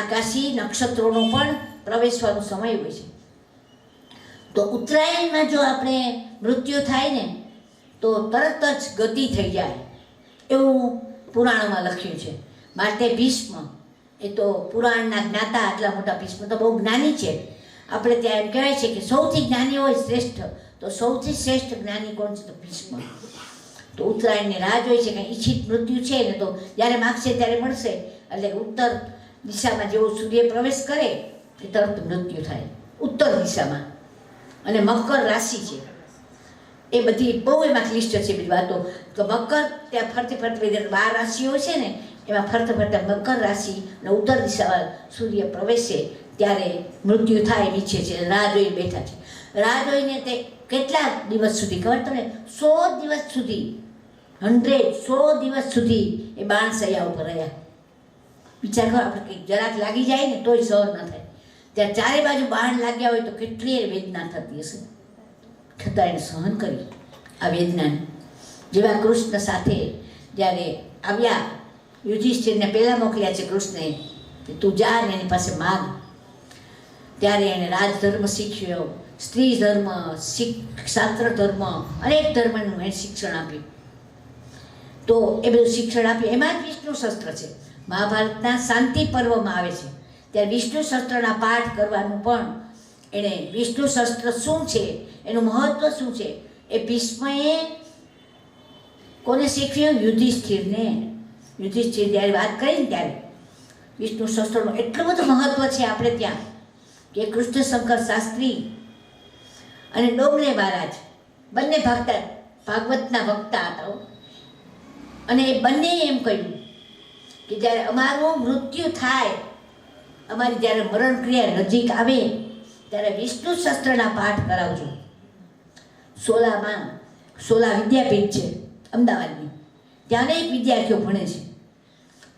આકાશી નક્ષત્રોનો પણ પ્રવેશવાનો સમય હોય છે. તો ઉત્તરાયણમાં જો આપણે મૃત્યુ થાય ને તો તરત જ ગતિ થઈ જાય એવું પુરાણોમાં લખ્યું છે. માટે ભીષ્મ એ તો પુરાણના જ્ઞાતા, આટલા મોટા ભીષ્મ તો બહુ જ્ઞાની છે. આપણે ત્યાં એમ કહેવાય છે કે સૌથી જ્ઞાની હોય શ્રેષ્ઠ, તો સૌથી શ્રેષ્ઠ જ્ઞાની કોણ છે? તો ભીષ્મ. તો ઉત્તરાયણની રાહ જોઈ છે કે ઈચ્છિત મૃત્યુ છે ને તો જ્યારે માગશે ત્યારે મળશે. એટલે ઉત્તર દિશામાં જેવો સૂર્ય પ્રવેશ કરે એ તરત મૃત્યુ થાય ઉત્તર દિશામાં. અને મકર રાશિ છે એ બધી બહુ એમાં ક્લિષ્ટ છે બધી વાતો. તો મકર ત્યાં ફરતી 12 રાશિઓ છે ને એમાં ફરતા મકર રાશિ અને ઉત્તર દિશામાં સૂર્ય પ્રવેશે ત્યારે મૃત્યુ થાય એમ ઈચ્છે છે. રાહ જોઈને બેઠા છે. રાહ જોઈને તે કેટલા દિવસ સુધી ખબર તમને? 100 દિવસ સુધી, 100 દિવસ સુધી એ બાણસૈયા ઉપર રહ્યા. વિચાર કરો, આપણે કંઈક જરાક લાગી જાય ને તોય સહન ન થાય. ત્યાં ચારે બાજુ બાણ લાગ્યા હોય તો કેટલી વેદના થતી હશે. છતાં એને સહન કરી આ વેદનાને. જેવા કૃષ્ણ સાથે જ્યારે આવ્યા, યુધિષ્ઠિરને પહેલાં મોકલ્યા છે કૃષ્ણએ કે તું જા ને એની પાસે માગ. ત્યારે એણે રાજધર્મ શીખ્યો, સ્ત્રી ધર્મ, શાસ્ત્ર ધર્મ, અનેક ધર્મનું એને શિક્ષણ આપ્યું. તો એ બધું શિક્ષણ આપ્યું. એમાં જ વિષ્ણુ શસ્ત્ર છે. મહાભારતના શાંતિ પર્વમાં આવે છે ત્યારે વિષ્ણુ શસ્ત્રના પાઠ કરવાનું પણ એણે, વિષ્ણુ શસ્ત્ર શું છે, એનું મહત્વ શું છે, એ ભીષ્મએ કોને શીખ્યું? યુધિષ્ઠિરને. યુધિષ્ઠિર જ્યારે વાત કરીને ત્યારે વિષ્ણુ શસ્ત્રનું એટલું બધું મહત્વ છે આપણે ત્યાં કે કૃષ્ણ શંકર શાસ્ત્રી અને ડોમલે મહારાજ બંને ભાગવતના વક્તા હતા. અને એ બંને એમ કહ્યું કે જ્યારે અમારું મૃત્યુ થાય, અમારી જ્યારે મરણ ક્રિયા નજીક આવે ત્યારે વિષ્ણુ શસ્ત્રના પાઠ કરાવજો. સોલા વિદ્યાપીઠ છે અમદાવાદની, ત્યાં અનેક વિદ્યાર્થીઓ ભણે છે.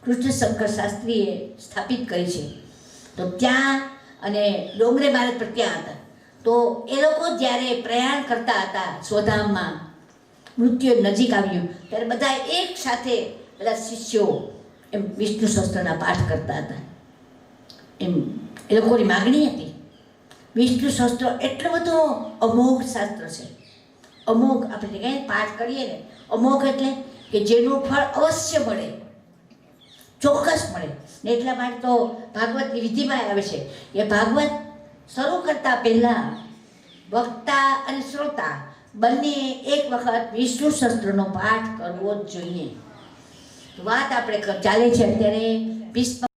કૃષ્ણશંકર શાસ્ત્રીએ સ્થાપિત કરી છે. તો ત્યાં અને ડોંગરે મહારાજ પણ ત્યાં હતા. તો એ લોકો જ્યારે પ્રયાણ કરતા હતા સ્વધામમાં, મૃત્યુ નજીક આવ્યું ત્યારે બધા એક સાથે બધા શિષ્યો એમ વિષ્ણુ સહસ્ત્રના પાઠ કરતા હતા. એમ એ લોકોની માગણી હતી. વિષ્ણુ સહસ્ત્ર એટલો બધો અમોઘ શાસ્ત્ર છે. અમોઘ આપણે કહીએ પાઠ કરીએ ને, અમોઘ એટલે કે જેનું ફળ અવશ્ય મળે, ચોક્કસ મળે. ને એટલા માટે તો ભાગવતની વિધિમાં આવે છે એ ભાગવત શરૂ કરતા પહેલાં વક્તા અને શ્રોતા બંને એક વખત વિષ્ણુ સહસ્ત્રનો પાઠ કરવો જ જોઈએ. વાત આપણે ચાલે છે અત્યારે ભીષ્મ